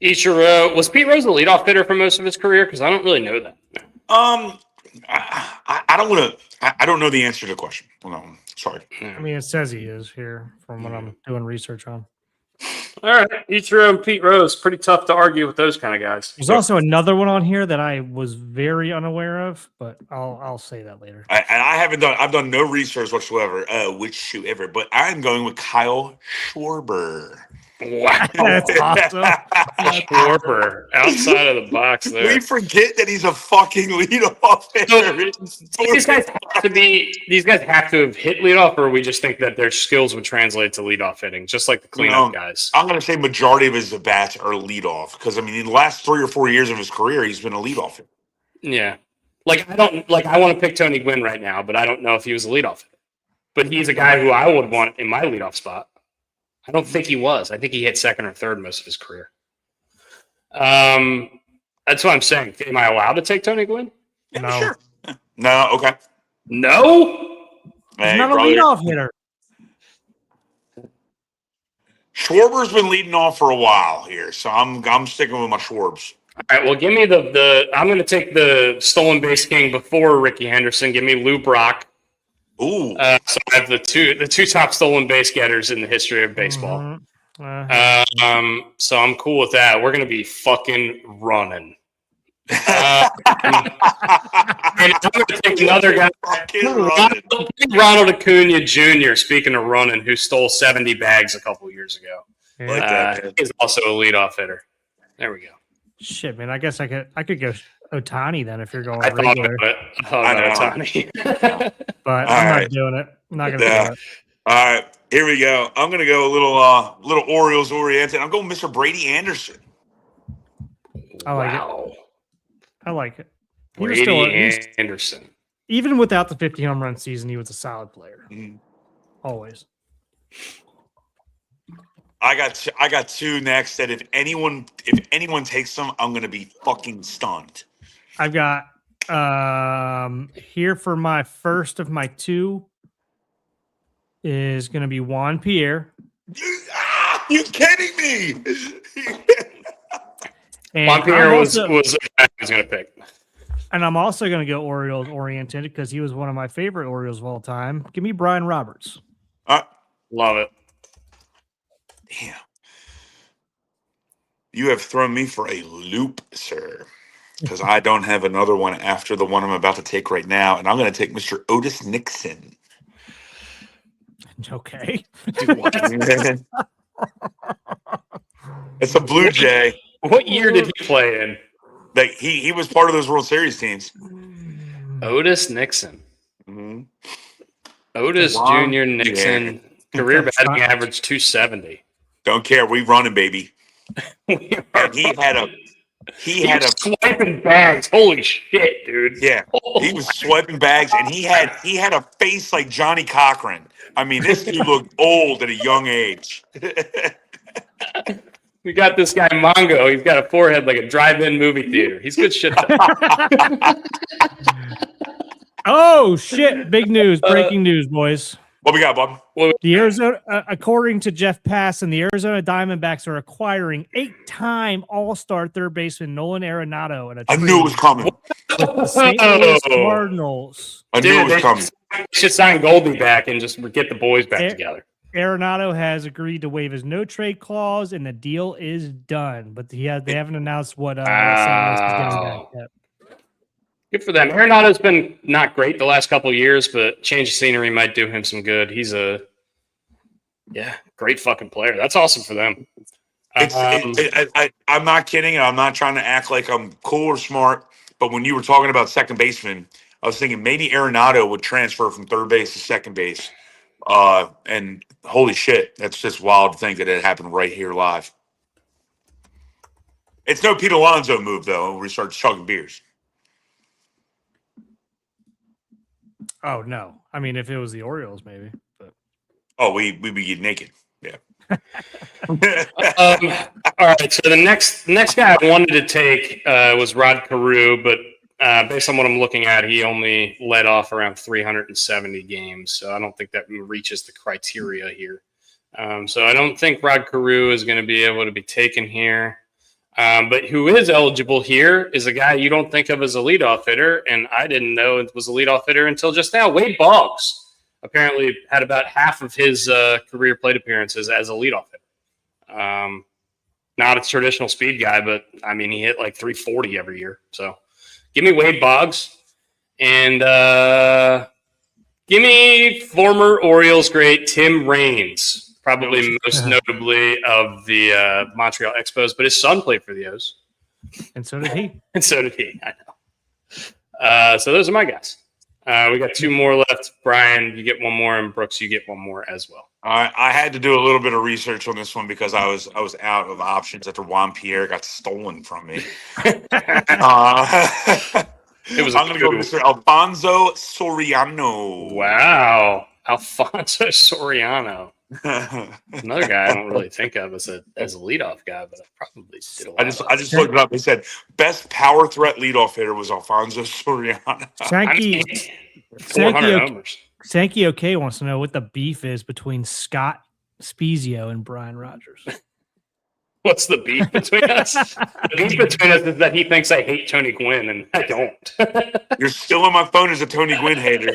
Ichiro. Was Pete Rose the leadoff hitter for most of his career? Because I don't really know that. I don't want to. I don't know the answer to the question. No, sorry. I mean, it says he is here from what I'm doing research on. All right, Ichiro and Pete Rose. Pretty tough to argue with those kind of guys. There's also another one on here that I was very unaware of, but I'll say that later. I've done no research whatsoever, but I'm going with Kyle Schwarber. Wow, That's awesome. Schwarber outside of the box there. We forget that he's a fucking leadoff hitter. These guys have to have hit leadoff, or we just think that their skills would translate to leadoff hitting, just like the cleanup guys. I'm going to say majority of his at-bats are leadoff because, I mean, in the last 3 or 4 years of his career, he's been a leadoff hitter. Yeah. I want to pick Tony Gwynn right now, but I don't know if he was a leadoff hitter. But he's a guy who I would want in my leadoff spot. I don't think he was. I think he hit second or third most of his career. That's what I'm saying. Am I allowed to take Tony Gwynn? Yeah, No. sure. No, okay. No? He's not a leadoff hitter. Schwarber's been leading off for a while here, so I'm sticking with my Schwarbs. All right, well, give me the I'm going to take the stolen base king before Ricky Henderson. Give me Lou Brock. Ooh. So I have the two top stolen base getters in the history of baseball. So I'm cool with that. We're going to be fucking running. And I'm going to take another guy, Ronald Acuna Jr., speaking of running, who stole 70 bags a couple years ago. He's also a leadoff hitter. There we go. Shit, man. I guess I could go Ohtani then if you're going I thought regular. about it. I thought about Ohtani. But I'm not doing it. I'm not going to do it. All right, here we go. I'm going to go a little Orioles oriented. I'm going Mr. Brady Anderson. I like it. Brady Anderson. Even without the 50 home run season, he was a solid player. Always. I got two next that if anyone takes them, I'm going to be fucking stunned. I've got here for my first of my two is going to be Juan Pierre. You kidding me? Juan Pierre was the guy I was going to pick. And I'm also going to go Orioles oriented because he was one of my favorite Orioles of all time. Give me Brian Roberts. Love it. Damn. You have thrown me for a loop, sir. Because I don't have another one after the one I'm about to take right now. And I'm going to take Mr. Otis Nixon. Okay. Dude, what? It's a Blue Jay. What year did he play in? Like he was part of those World Series teams. Otis Nixon. Mm-hmm. Otis Jr. Nixon. Career batting average 270. Don't care. We running, baby. And he had a swiping bags. Holy shit, dude. Yeah. He was swiping bags and he had a face like Johnny Cochran. I mean, this dude looked old at a young age. We got this guy Mongo. He's got a forehead like a drive-in movie theater. He's good shit. Oh shit! Big news! Breaking news, boys. What we got, Bob? The Arizona, according to Jeff Passan, the Arizona Diamondbacks are acquiring 8-time All-Star third baseman Nolan Arenado. I knew it was coming. With the St. Louis Cardinals. I knew it was coming. Should sign Goldie back and just get the boys back together. Arenado has agreed to waive his no-trade clause, and the deal is done. But they haven't announced what St. Louis is getting back yet. Good for them. Arenado's been not great the last couple of years, but change of scenery might do him some good. He's a great fucking player. That's awesome for them. I'm not kidding. I'm not trying to act like I'm cool or smart, but when you were talking about second baseman, I was thinking maybe Arenado would transfer from third base to second base. And holy shit, that's just wild to think that it happened right here live. It's no Pete Alonso move, though, where he starts chugging beers. Oh, no. I mean, if it was the Orioles, maybe. But we'd be getting naked. Yeah. All right. So the next guy I wanted to take was Rod Carew, but based on what I'm looking at, he only led off around 370 games. So I don't think that reaches the criteria here. So I don't think Rod Carew is going to be able to be taken here. But who is eligible here is a guy you don't think of as a leadoff hitter, and I didn't know it was a leadoff hitter until just now. Wade Boggs apparently had about half of his career plate appearances as a leadoff hitter. Not a traditional speed guy, but I mean, he hit like 340 every year. So give me Wade Boggs, and give me former Orioles great Tim Raines. Probably most notably of the Montreal Expos, but his son played for the O's. And so did he. And so did he, I know. So those are my guys. We got 2 more left. Brian, you get 1 more, and Brooks, you get 1 more as well. I had to do a little bit of research on this one because I was out of options after Juan Pierre got stolen from me. It was I'm going to go Mr. Alfonso Soriano. Wow. Alfonso Soriano. Another guy I don't really think of as a leadoff guy, but I probably did a lot. I just looked it up. They said best power threat leadoff hitter was Alfonso Soriano. Sankey 400 homers. Sankey OK wants to know what the beef is between Scott Spezio and Brian Rogers. What's the beef between us? The beef between us is that he thinks I hate Tony Gwynn, and I don't. You're still on my phone as a Tony Gwynn hater.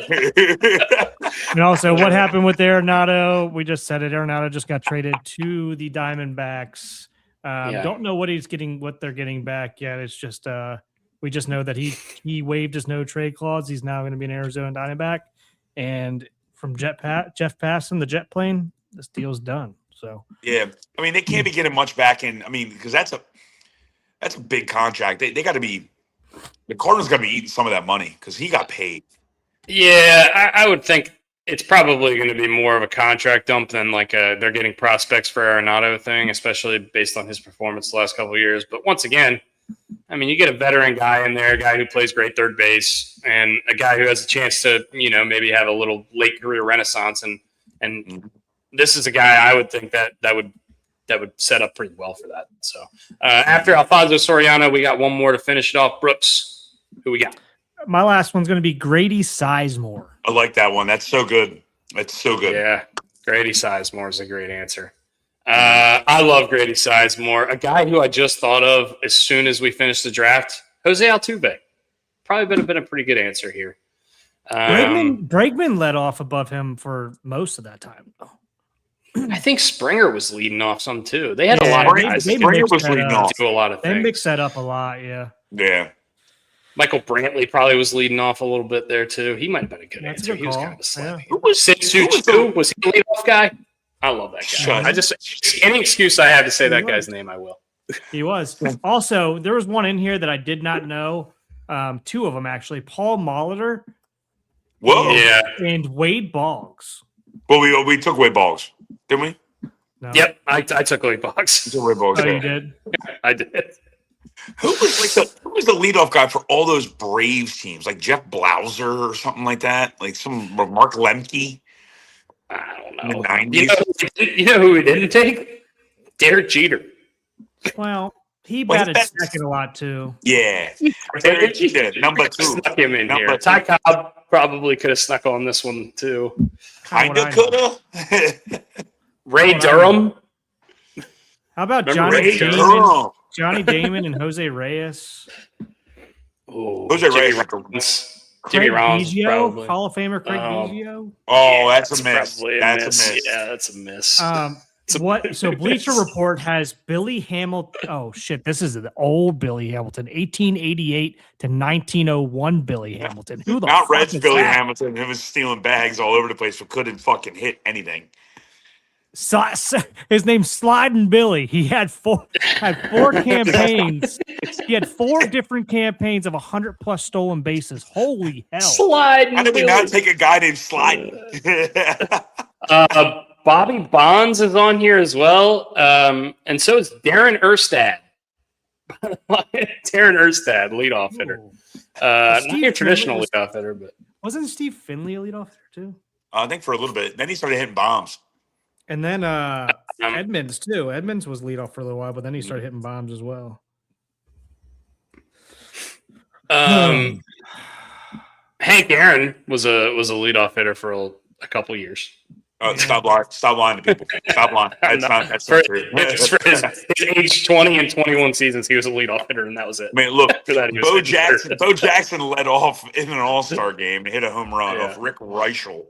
And also, what happened with Arenado? We just said it. Arenado just got traded to the Diamondbacks. Don't know what they're getting back yet. It's just we just know that he waived his no trade clause. He's now going to be an Arizona Diamondback. And from Jeff Passan, the jet plane, this deal's done. So yeah, I mean they can't be getting much back in. I mean because that's a big contract. They got to be the Cardinals got to be eating some of that money because he got paid. Yeah, I would think it's probably going to be more of a contract dump than like they're getting prospects for Arenado thing, especially based on his performance the last couple of years. But once again, I mean, you get a veteran guy in there, a guy who plays great third base, and a guy who has a chance to, maybe have a little late career renaissance. And this is a guy I would think that would set up pretty well for that. So after Alfonso Soriano, we got 1 more to finish it off. Brooks, who we got? My last one's going to be Grady Sizemore. I like that one. That's so good. That's so good. Yeah, Grady Sizemore is a great answer. I love Grady Sizemore, a guy who I just thought of as soon as we finished the draft. Jose Altuve. Probably would have been a pretty good answer here. Bregman led off above him for most of that time. I think Springer was leading off some too. They had a lot of guys. Springer was leading off. Do a lot of things. They mixed that up a lot, yeah. Yeah. Michael Brantley probably was leading off a little bit there too. He might have been a good answer. He was kind of a slap. Who was Sitsu? Was he a leadoff guy? I love that guy. Any excuse I have to say that guy's name, I will. He was. Also, there was one in here that I did not know. 2 of them actually. Paul Molitor. Whoa. Yeah. And Wade Boggs. Well, we took Wade Boggs, didn't we? No. Yep, I took Wade Boggs. Wade Boggs. Oh, you did? I did. Who was the leadoff guy for all those Braves teams? Like Jeff Blauser or something like that? Like some Mark Lemke? I don't know. In the 90s? You know who we didn't take? Derek Jeter. Well, he batted second a lot too. Yeah. Derek Jeter, number 2. Snuck him in here. Ty Cobb probably could have snuck on this one too. Kind of could have. Ray Durham. How about Johnny Damon and Jose Reyes? Oh, Jose Reyes. Jimmy Rollins, probably. Hall of Famer Craig Biggio. Oh, that's a miss. That's a miss. Yeah, that's a miss. So Bleacher Report has Billy Hamilton. Oh shit, this is the old Billy Hamilton, 1888 to 1901 Billy Hamilton. Who the Mount fuck Red's is Billy that? Hamilton. Him was stealing bags all over the place, but couldn't fucking hit anything. His name's Sliding Billy. He had four campaigns. He had 4 different campaigns of 100+ stolen bases. Holy hell! Sliding. How did we not take a guy named Sliding? Bobby Bonds is on here as well, and so is Darren Erstad. Darren Erstad, leadoff hitter. Not your traditional leadoff hitter, but wasn't Steve Finley a leadoff hitter too? I think for a little bit. Then he started hitting bombs. And then Edmonds too. Edmonds was leadoff for a little while, but then he started hitting bombs as well. Hank Aaron was a leadoff hitter for a couple years. Stop lying to people. Stop lying. That's not true. Just for his age 20 and 21 seasons, he was a leadoff hitter, and that was it. I mean, look, After that, he was Bo Jackson led off in an All-Star game and hit a home run off Rick Reichel.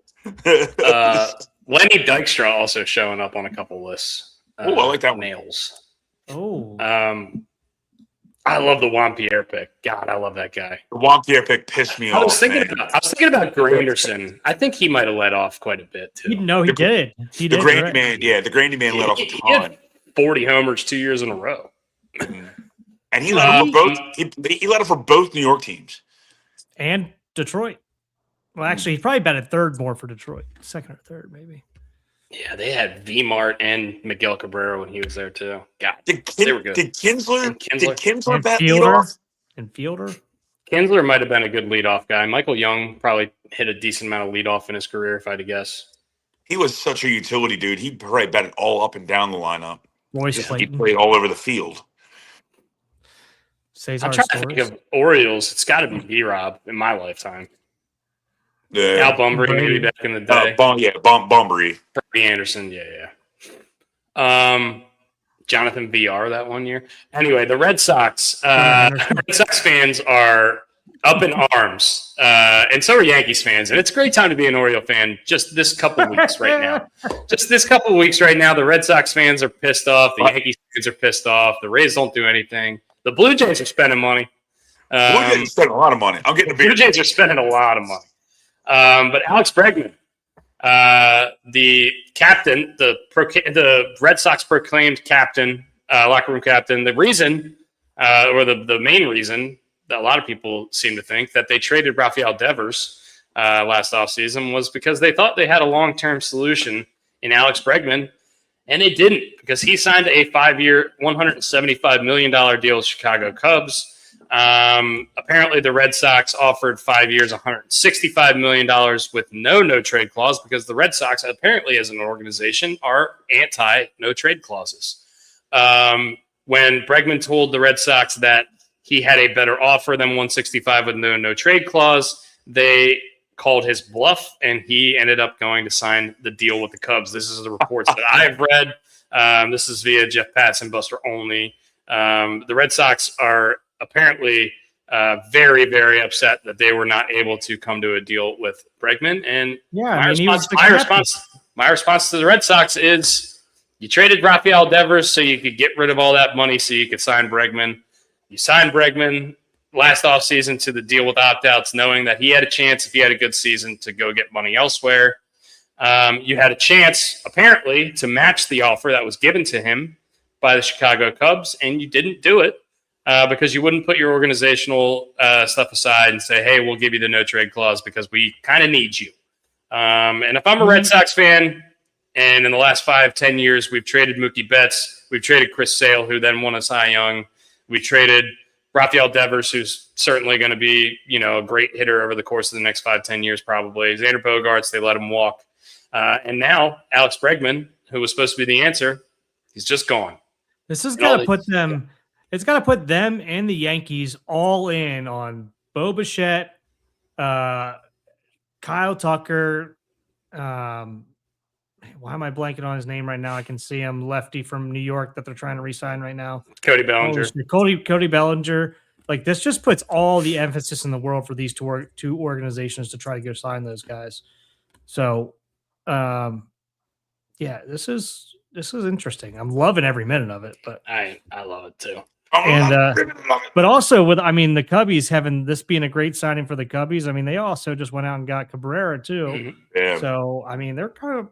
Lenny Dykstra also showing up on a couple lists. I like that one. Nails. Oh. I love the Juan Pierre pick. God, I love that guy. The Juan Pierre pick pissed me off. I was thinking about Granderson. I think he might have led off quite a bit too. No, he did. He did. The Grandy man, the Grandy man led off a ton. He had 40 homers 2 years in a row. And he led off for both. He led off for both New York teams and Detroit. Well, actually, he probably batted third more for Detroit, second or third, maybe. Yeah, they had V-Mart and Miguel Cabrera when he was there too. God, they were good. Did Kinsler bat leadoff? And Fielder? Kinsler might have been a good leadoff guy. Michael Young probably hit a decent amount of leadoff in his career, if I had to guess. He was such a utility dude. He probably batted all up and down the lineup. He played all over the field. I'm trying to think of Orioles. It's got to be B-Rob in my lifetime. Al Bunbury, maybe back in the day. Bunbury. Freddie Anderson, Jonathan VR that one year. Anyway, the Red Sox fans are up in arms, and so are Yankees fans. And it's a great time to be an Oriole fan just this couple of weeks right now. The Red Sox fans are pissed off. The Yankees fans are pissed off. The Rays don't do anything. The Blue Jays are spending money. Blue Jays are spending a lot of money. I'm getting a beer. Blue Jays are spending a lot of money. But Alex Bregman, the captain, the Red Sox proclaimed captain, locker room captain, the reason, or the main reason that a lot of people seem to think that they traded Rafael Devers last offseason was because they thought they had a long-term solution in Alex Bregman, and they didn't, because he signed a 5-year, $175 million deal with Chicago Cubs. Apparently the Red Sox offered 5 years, $165 million with no trade clause, because the Red Sox apparently as an organization are anti no trade clauses. When Bregman told the Red Sox that he had a better offer than 165 with no trade clause, they called his bluff, and he ended up going to sign the deal with the Cubs. This is the reports that I've read. This is via Jeff Passan Buster only. The Red Sox are apparently very, very upset that they were not able to come to a deal with Bregman. And my response to the Red Sox is, you traded Rafael Devers so you could get rid of all that money so you could sign Bregman. You signed Bregman last offseason to the deal with opt-outs, knowing that he had a chance, if he had a good season, to go get money elsewhere. You had a chance, apparently, to match the offer that was given to him by the Chicago Cubs, and you didn't do it. Because you wouldn't put your organizational stuff aside and say, hey, we'll give you the no trade clause because we kind of need you. And if I'm a Red Sox fan, and in the last 5-10 years, we've traded Mookie Betts, we've traded Chris Sale, who then won a Cy Young, we traded Rafael Devers, who's certainly going to be, a great hitter over the course of the next 5-10 years, probably. Xander Bogaerts, they let him walk. And now Alex Bregman, who was supposed to be the answer, he's just gone. This has got to put them... It's got to put them and the Yankees all in on Bo Bichette, Kyle Tucker. Why am I blanking on his name right now? I can see him, lefty from New York that they're trying to re-sign right now. Cody Bellinger. Cody Bellinger. Like, this just puts all the emphasis in the world for these two organizations to try to go sign those guys. So, this is interesting. I'm loving every minute of it. But I love it too. And but also with the Cubbies having this being a great signing for the Cubbies. They also just went out and got Cabrera too. Mm-hmm. Yeah. So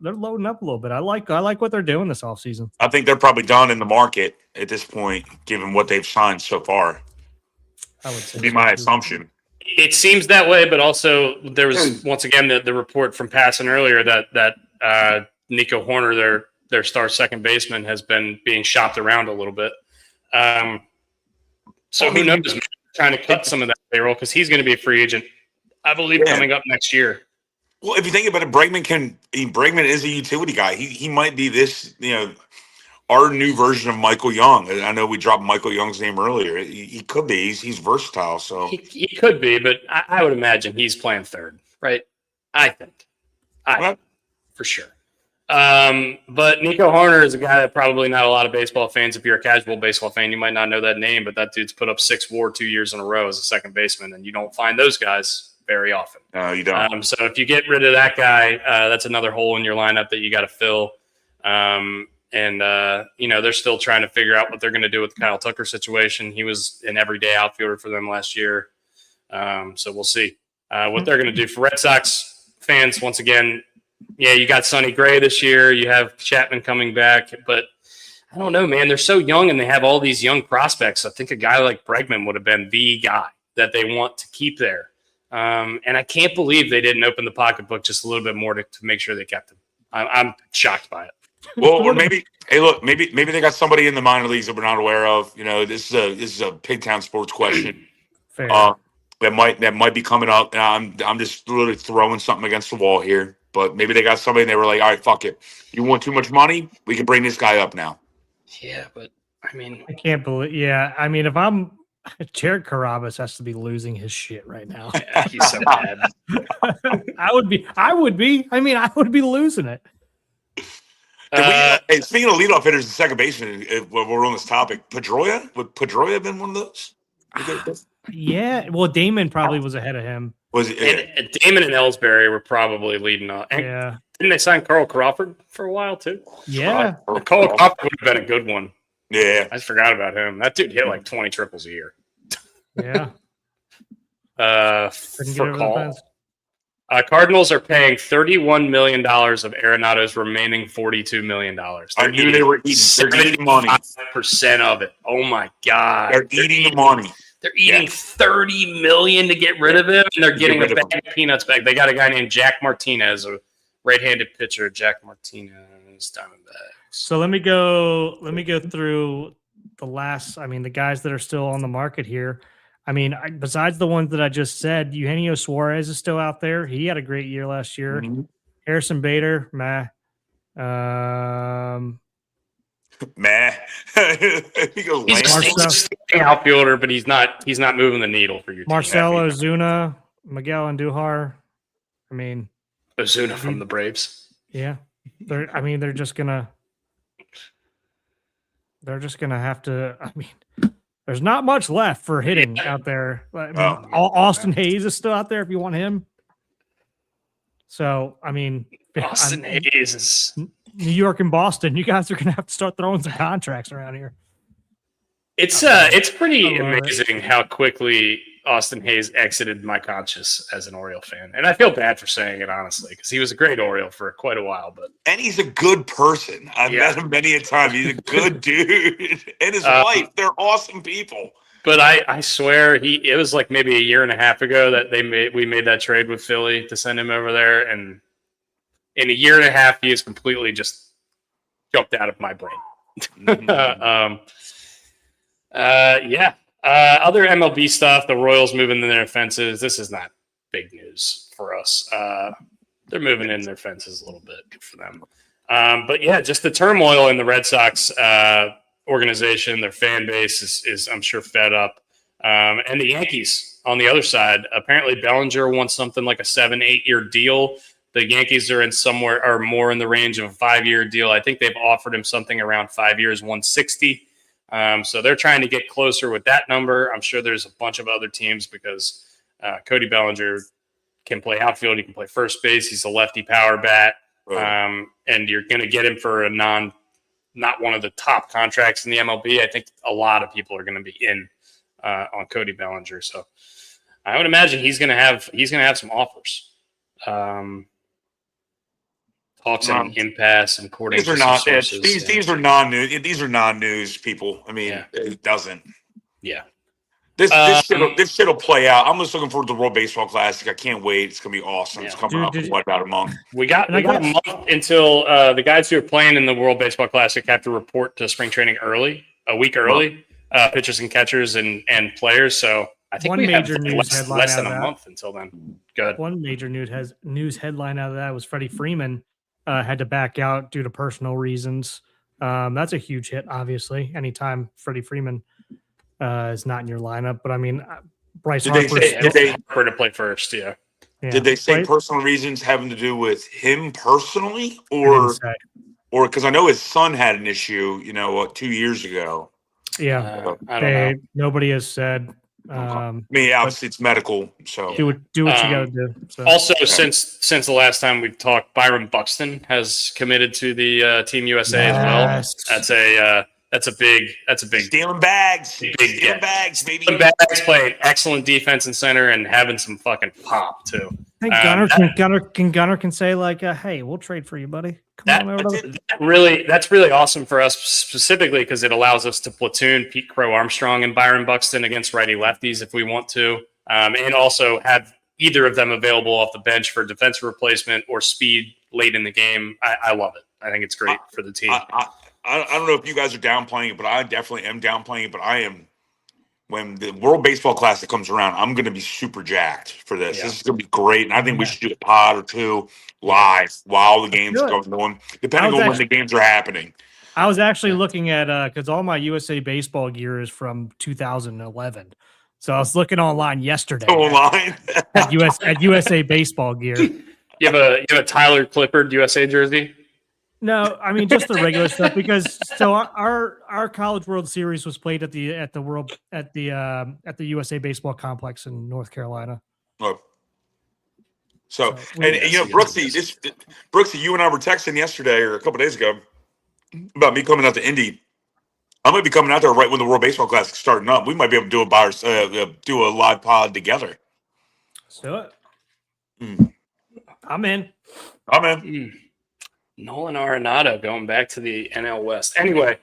they're loading up a little bit. I like what they're doing this offseason. I think they're probably done in the market at this point, given what they've signed so far. I would say be my assumption. It seems that way, but also there was once again the report from Passan earlier that Nico Horner, their star second baseman, has been being shopped around a little bit. Who knows? Trying to cut some of that payroll because he's going to be a free agent, I believe, coming up next year. Well, if you think about it, Bregman is a utility guy. He might be this, our new version of Michael Young. I know we dropped Michael Young's name earlier. He could be. He's versatile. So He could be, but I would imagine he's playing third, right? I think. For sure. But Nico Horner is a guy that probably not a lot of baseball fans, if you're a casual baseball fan, you might not know that name, but that dude's put up 6 WAR 2 years in a row as a second baseman, and you don't find those guys very often. No, you don't. So if you get rid of that guy, that's another hole in your lineup that you got to fill. They're still trying to figure out what they're going to do with the Kyle Tucker situation. He was an everyday outfielder for them last year. So we'll see what they're going to do. For Red Sox fans, once again, yeah, you got Sonny Gray this year. You have Chapman coming back. But I don't know, man. They're so young, and they have all these young prospects. I think a guy like Bregman would have been the guy that they want to keep there. And I can't believe they didn't open the pocketbook just a little bit more to make sure they kept him. I'm shocked by it. Well, or maybe they got somebody in the minor leagues that we're not aware of. This is a Pigtown sports question. Fair. That might be coming up. And I'm just literally throwing something against the wall here. But maybe they got somebody and they were like, all right, fuck it. You want too much money? We can bring this guy up now. Yeah, but I mean, I can't believe. Yeah, I mean, if I'm Jared Carabas has to be losing his shit right now. Yeah, he's so bad. I would be. I mean, I would be losing it. Hey, speaking of leadoff hitters and second baseman, when we're on this topic, Pedroia, would Pedroia have been one of those? Yeah, well, Damon probably was ahead of him. Was it? And Damon and Ellsbury were probably leading off. Yeah. Didn't they sign Carl Crawford for a while too? Yeah. Carl Crawford would have been a good one. Yeah. I forgot about him. That dude hit like 20 triples a year. Yeah. For call. Cardinals are paying $31 million of Arenado's remaining $42 million. I knew they were eating. They're eating money. 75% of it. Oh my God. They're eating the money. They're eating $30 million to get rid of him, and they're getting a bag of peanuts back. They got a guy named Jack Martinez, a right-handed pitcher. Jack Martinez, Diamondbacks. So let me go through the guys that are still on the market here. I mean, besides the ones that I just said, Eugenio Suarez is still out there. He had a great year last year. Mm-hmm. Harrison Bader, meh. Meh. He goes He's an outfielder, but he's not moving the needle for your Marcell team. Ozuna, Miguel Andujar. I mean, Ozuna from the Braves. Yeah, they're just gonna have to. I mean, there's not much left for hitting out there. I mean, Austin Hayes is still out there if you want him. So I mean, Austin Hayes is New York and Boston. You guys are gonna have to start throwing some contracts around here. It's pretty amazing how quickly Austin Hayes exited my conscious as an Oriole fan. And I feel bad for saying it, honestly, because he was a great Oriole for quite a while. And he's a good person. I've met him many a time. He's a good dude. And his wife, they're awesome people. But I swear it was like maybe a year and a half ago that we made that trade with Philly to send him over there. And in a year and a half, he has completely just jumped out of my brain. Other MLB stuff, the Royals moving in their fences. This is not big news for us. They're moving in their fences a little bit. Good for them. But yeah, just the turmoil in the Red Sox organization, their fan base is I'm sure fed up. And the Yankees on the other side, apparently Bellinger wants something like a 7-8 year deal. The Yankees are more in the range of a 5-year deal. I think they've offered him something around 5 years, 160. So they're trying to get closer with that number. I'm sure there's a bunch of other teams because Cody Bellinger can play outfield. He can play first base. He's a lefty power bat. And you're going to get him for not one of the top contracts in the MLB. I think a lot of people are going to be in on Cody Bellinger. So I would imagine he's going to have some offers. Talks in impasse and according these are not these are non-news. These are non-news people. I mean, it doesn't. Yeah. This shit will play out. I'm just looking forward to the World Baseball Classic. I can't wait. It's gonna be awesome. Yeah. It's coming up in about a month. We got a month until the guys who are playing in the World Baseball Classic have to report to spring training a week early. Pitchers and catchers and players. So I think we have less than a month until then. Good. One major news headline out of that was Freddie Freeman had to back out due to personal reasons. That's a huge hit, obviously. Anytime Freddie Freeman is not in your lineup, but I mean, Bryce Did they Harper. say- did they- Harper to play first? Yeah. Did they say Right? personal reasons having to do with him personally, They didn't or say. because I know his son had an issue, 2 years ago. Yeah, I don't know. nobody has said. I mean, obviously it's medical, so Do what you got to do. So. Also, since the last time we talked, Byron Buxton has committed to the Team USA as well. That's a big stealing bags, Big stealing get. bags, baby. bags, playing excellent defense and center and having some fucking pop too. I think Gunner can say like, "Hey, we'll trade for you, buddy." Come on over. That's really awesome for us specifically because it allows us to platoon Pete Crow Armstrong and Byron Buxton against righty lefties if we want to, and also have either of them available off the bench for defensive replacement or speed late in the game. I love it. I think it's great for the team. I don't know if you guys are downplaying it, but I definitely am downplaying it. But I am. When the World Baseball Classic comes around, I'm going to be super jacked for this. Yeah. This is going to be great, and I think we should do a pod or two live while the games are going on, depending on when the games are happening. I was actually looking at because all my USA Baseball gear is from 2011, so I was looking online yesterday. Online at USA Baseball gear. You have a Tyler Clippard USA jersey? No, I mean just the regular stuff because our College World Series was played at the USA Baseball Complex in North Carolina. Oh. So Brooksy, you and I were texting yesterday or a couple days ago about me coming out to Indy. I might be coming out there right when the World Baseball Classic is starting up. We might be able to do a live pod together. Let's do it. I'm in. Nolan Arenado going back to the NL West. Anyway,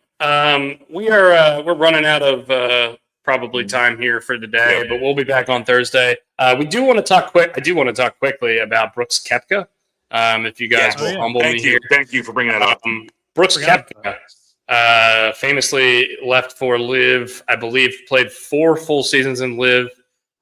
we're running out of probably time here for the day, but we'll be back on Thursday. We do want to talk quick. I do want to talk quickly about Brooks Koepka. If you guys will humble me here. Thank you for bringing that up. Brooks Koepka famously left for Live. I believe played 4 full seasons in Live,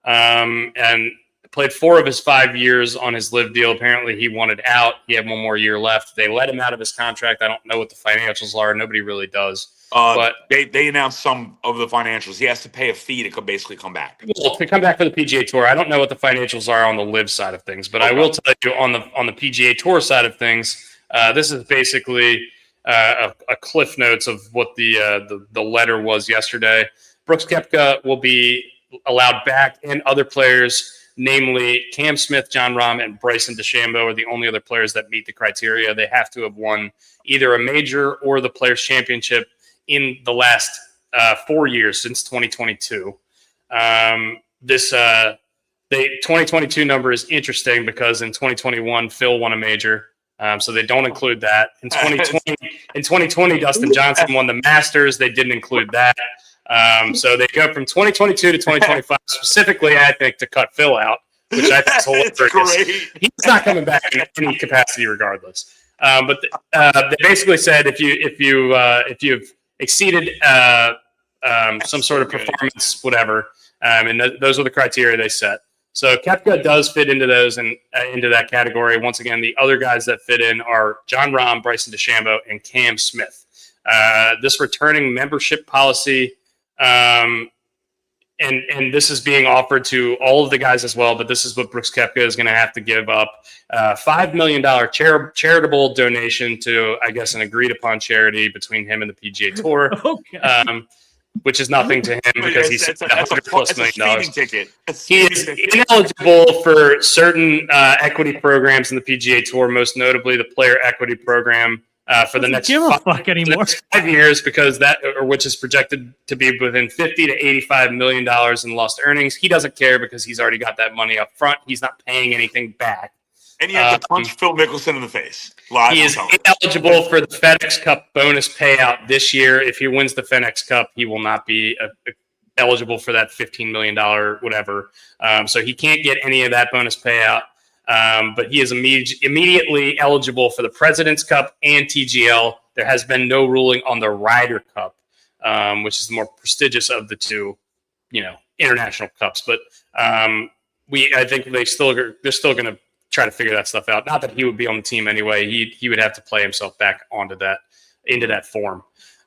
and played 4 of his 5 years on his Live deal. Apparently, he wanted out. He had 1 more year left. They let him out of his contract. I don't know what the financials are. Nobody really does. But they announced some of the financials. He has to pay a fee to basically come back. Well, to come back for the PGA Tour, I don't know what the financials are on the Live side of things, but I will tell you on the PGA Tour side of things, this is basically a cliff notes of what the letter was yesterday. Brooks Koepka will be allowed back, and other players, namely Cam Smith, John Rahm, and Bryson DeChambeau, are the only other players that meet the criteria. They have to have won either a major or the Players' Championship in the last 4 years since 2022. This 2022 number is interesting because in 2021 Phil won a major, so they don't include that. In 2020 Dustin Johnson won the Masters. They didn't include that. So they go from 2022 to 2025 specifically, I think, to cut Phil out, which I think is hilarious. He's not coming back in any capacity regardless. But they basically said if you've exceeded some sort of performance, whatever, and those are the criteria they set. So Koepka does fit into those and into that category. Once again, the other guys that fit in are John Rahm, Bryson DeChambeau, and Cam Smith. This returning membership policy, and this is being offered to all of the guys as well, but this is what Brooks Koepka is going to have to give up. $5 million charitable donation to, I guess, an agreed-upon charity between him and the PGA Tour, which is nothing to him because he's $100+ million. Ticket. He is ineligible for certain equity programs in the PGA Tour, most notably the player equity program. For the next 5 years, because which is projected to be within $50 to $85 million in lost earnings. He doesn't care because he's already got that money up front. He's not paying anything back. And he has to punch Phil Mickelson in the face. He is ineligible for the FedEx Cup bonus payout this year. If he wins the FedEx Cup, he will not be eligible for that $15 million whatever. So he can't get any of that bonus payout. But he is immediately eligible for the President's Cup and TGL. There has been no ruling on the Ryder Cup, which is the more prestigious of the two, international cups. But I think they're still going to try to figure that stuff out. Not that he would be on the team anyway. He would have to play himself back onto that into that form.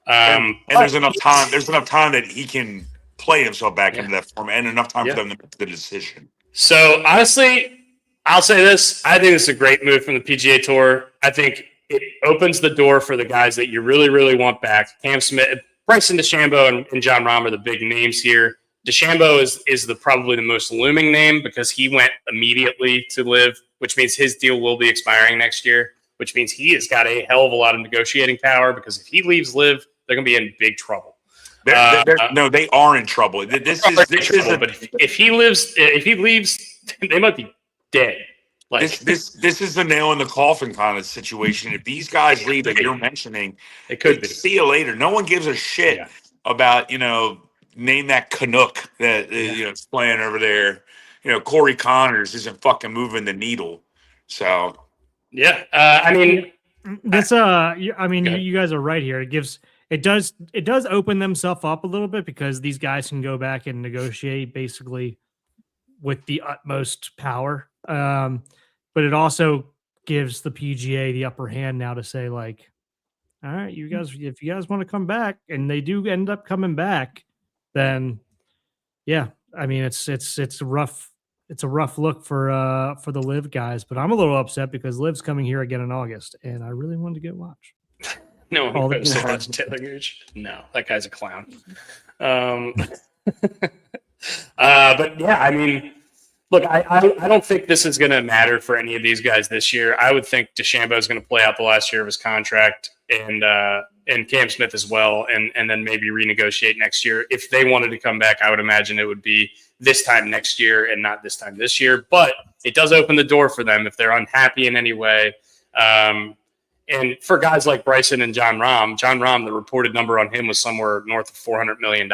And there's enough time. There's enough time that he can play himself back into that form, and enough time for them to make the decision. So honestly, I'll say this: I think it's a great move from the PGA Tour. I think it opens the door for the guys that you really, really want back. Cam Smith, Bryson DeChambeau, and John Rahm are the big names here. DeChambeau is probably the most looming name because he went immediately to LIV, which means his deal will be expiring next year, which means he has got a hell of a lot of negotiating power because if he leaves LIV, they're going to be in big trouble. No, they are in trouble. But if he leaves, they might be dead. Like this is the nail in the coffin kind of situation. If these guys leave that you're mentioning, it could be. See you later. No one gives a shit about name that Canuck that is playing over there. Corey Connors isn't fucking moving the needle. So I mean this. You guys are right here. It does open themselves up a little bit because these guys can go back and negotiate basically with the utmost power. But it also gives the PGA the upper hand now to say, like, all right, you guys, if you guys want to come back, and they do end up coming back, then I mean it's a rough look for the LIV guys. But I'm a little upset because LIV's coming here again in August, and I really wanted to go watch. No one goes to watch Taylor Gooch. No, that guy's a clown. But I mean. Look, I don't think this is going to matter for any of these guys this year. I would think DeChambeau is going to play out the last year of his contract, and Cam Smith as well, and then maybe renegotiate next year. If they wanted to come back, I would imagine it would be this time next year and not this time this year. But it does open the door for them if they're unhappy in any way. And for guys like Bryson and John Rahm, the reported number on him was somewhere north of $400 million.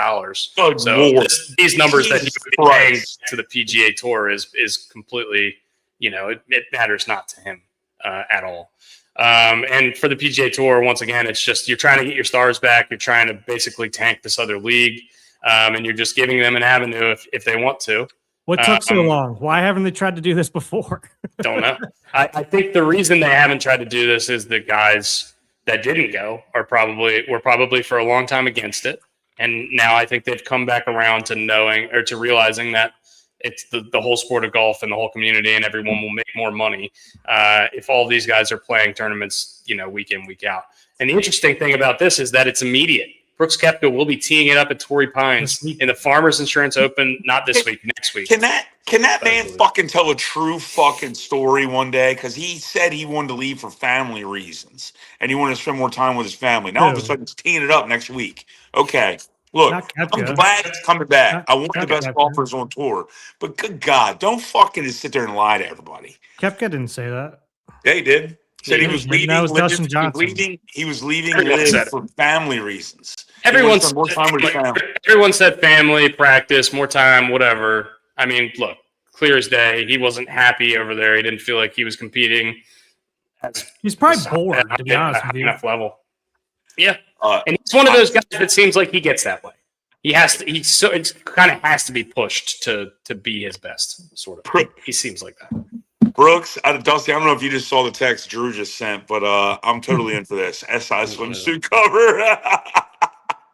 These numbers that he's paying to the PGA Tour is completely, it matters not to him at all. And for the PGA Tour, once again, it's just you're trying to get your stars back. You're trying to basically tank this other league, and you're just giving them an avenue if they want to. What took so long? Why haven't they tried to do this before? Don't know. I think the reason they haven't tried to do this is the guys that didn't go were probably for a long time against it, and now I think they've come back around to realizing that it's the whole sport of golf and the whole community, and everyone will make more money if all these guys are playing tournaments, week in, week out. And the interesting thing about this is that it's immediate. Brooks Koepka will be teeing it up at Torrey Pines in the Farmers Insurance Open, not this week, next week. Can that man fucking tell a true fucking story one day? Because he said he wanted to leave for family reasons, and he wanted to spend more time with his family. Now all of a sudden, he's teeing it up next week. Okay, look, I'm glad it's coming back. I want the best golfers on tour, but good God, don't fucking just sit there and lie to everybody. Koepka didn't say that. Yeah, he did. Said he was leaving. That was Dustin Johnson. He was leaving for family reasons. Everyone said family, practice, more time, whatever. I mean, look, clear as day. He wasn't happy over there. He didn't feel like he was competing. He's probably bored, to be honest with you. Enough level. Yeah, and he's one of those guys that seems like he gets that way. It kind of has to be pushed to be his best, sort of. He seems like that. Brooks, Dusty, I don't know if you just saw the text Drew just sent, but I'm totally in for this. SI swimsuit cover.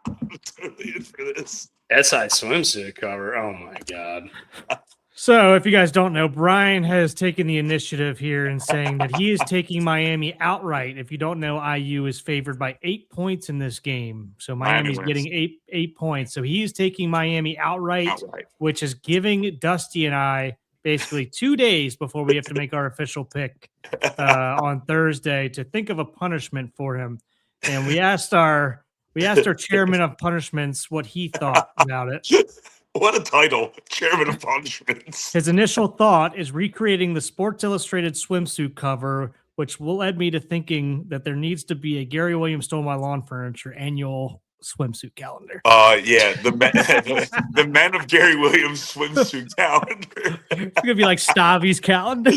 I'm totally in for this. SI swimsuit cover. Oh, my God. So if you guys don't know, Brian has taken the initiative here in saying that he is taking Miami outright. If you don't know, IU is favored by 8 points in this game. So Miami's getting eight points. So he's taking Miami outright, which is giving Dusty and I basically 2 days before we have to make our official pick on Thursday to think of a punishment for him. And we asked our chairman of punishments what he thought about it. What a title, chairman of punishments. His initial thought is recreating the Sports Illustrated swimsuit cover, which led me to thinking that there needs to be a Gary Williams Stole My Lawn Furniture annual swimsuit calendar. Yeah, the men of Gary Williams swimsuit calendar. It's gonna be like Stavi's calendar.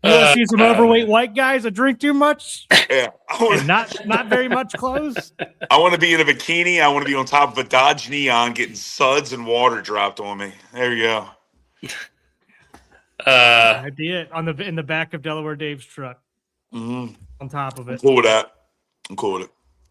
You want to see some overweight white guys that drink too much? Yeah, and not very much clothes. I want to be in a bikini. I want to be on top of a Dodge Neon, getting suds and water dropped on me. There you go. Idea in the back of Delaware Dave's truck. Mm-hmm. on top of I'm it. cool with that. I'm cool with it.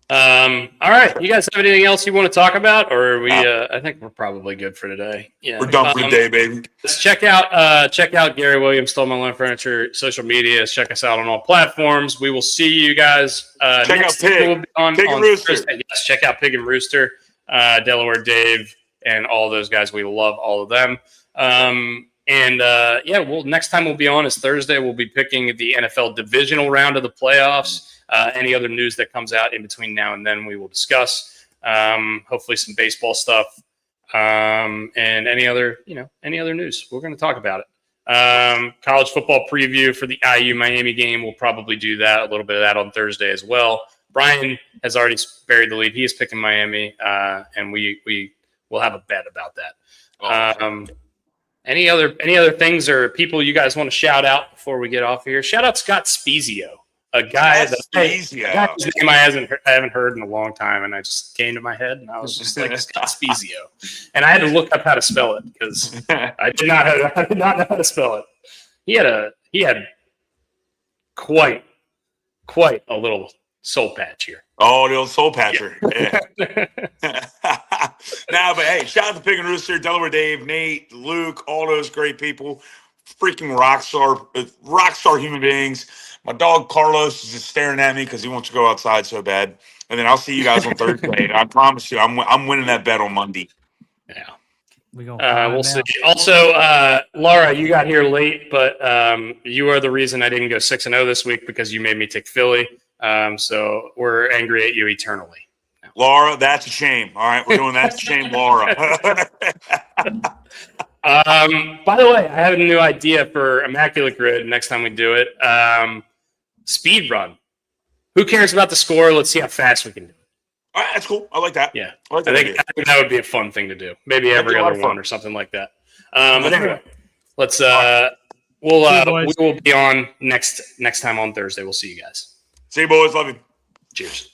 All right. You guys have anything else you want to talk about, or are we? No. I think we're probably good for today. Yeah, We're done for the day, baby. Check out Gary Williams, Stole My Lawn Furniture, social media. Check us out on all platforms. We will see you guys. Check out Pig. We'll be on Rooster. Thursday. Yes, check out Pig and Rooster, Delaware Dave, and all those guys. We love all of them. Next time we'll be on is Thursday. We'll be picking the NFL divisional round of the playoffs. Any other news that comes out in between now and then, we will discuss. Hopefully, some baseball stuff, and any other news. We're going to talk about it. College football preview for the IU Miami game. We'll probably do that, a little bit of that on Thursday as well. Brian has already buried the lead. He is picking Miami, and we will have a bet about that. Any other things or people you guys want to shout out before we get off here? Shout out Scott Spezio. A guy whose name I haven't heard in a long time, and I just came to my head, and I was just like Scott Spezio, and I had to look up how to spell it because I did not know how to spell it. He had quite a little soul patch here. Oh, the old soul patcher. Yeah. But hey, shout out to Pig and Rooster, Delaware Dave, Nate, Luke, all those great people. Freaking rock star human beings. My dog Carlos is just staring at me because he wants to go outside so bad. And then I'll see you guys on Thursday. I promise you, I'm winning that bet on Monday. Yeah. We'll see. Also, Laura, you got here late, but you are the reason I didn't go 6-0 this week because you made me take Philly. So we're angry at you eternally. Laura, that's a shame. All right, we're doing that's a shame, Laura. By the way, I have a new idea for Immaculate Grid next time we do it. Speed run. Who cares about the score? Let's see how fast we can do it. All right, that's cool. I like that. Yeah. I think that would be a fun thing to do. Maybe every other one or something like that. But anyway, let's we will be on next time on Thursday. We'll see you guys. See you, boys. Love you. Cheers.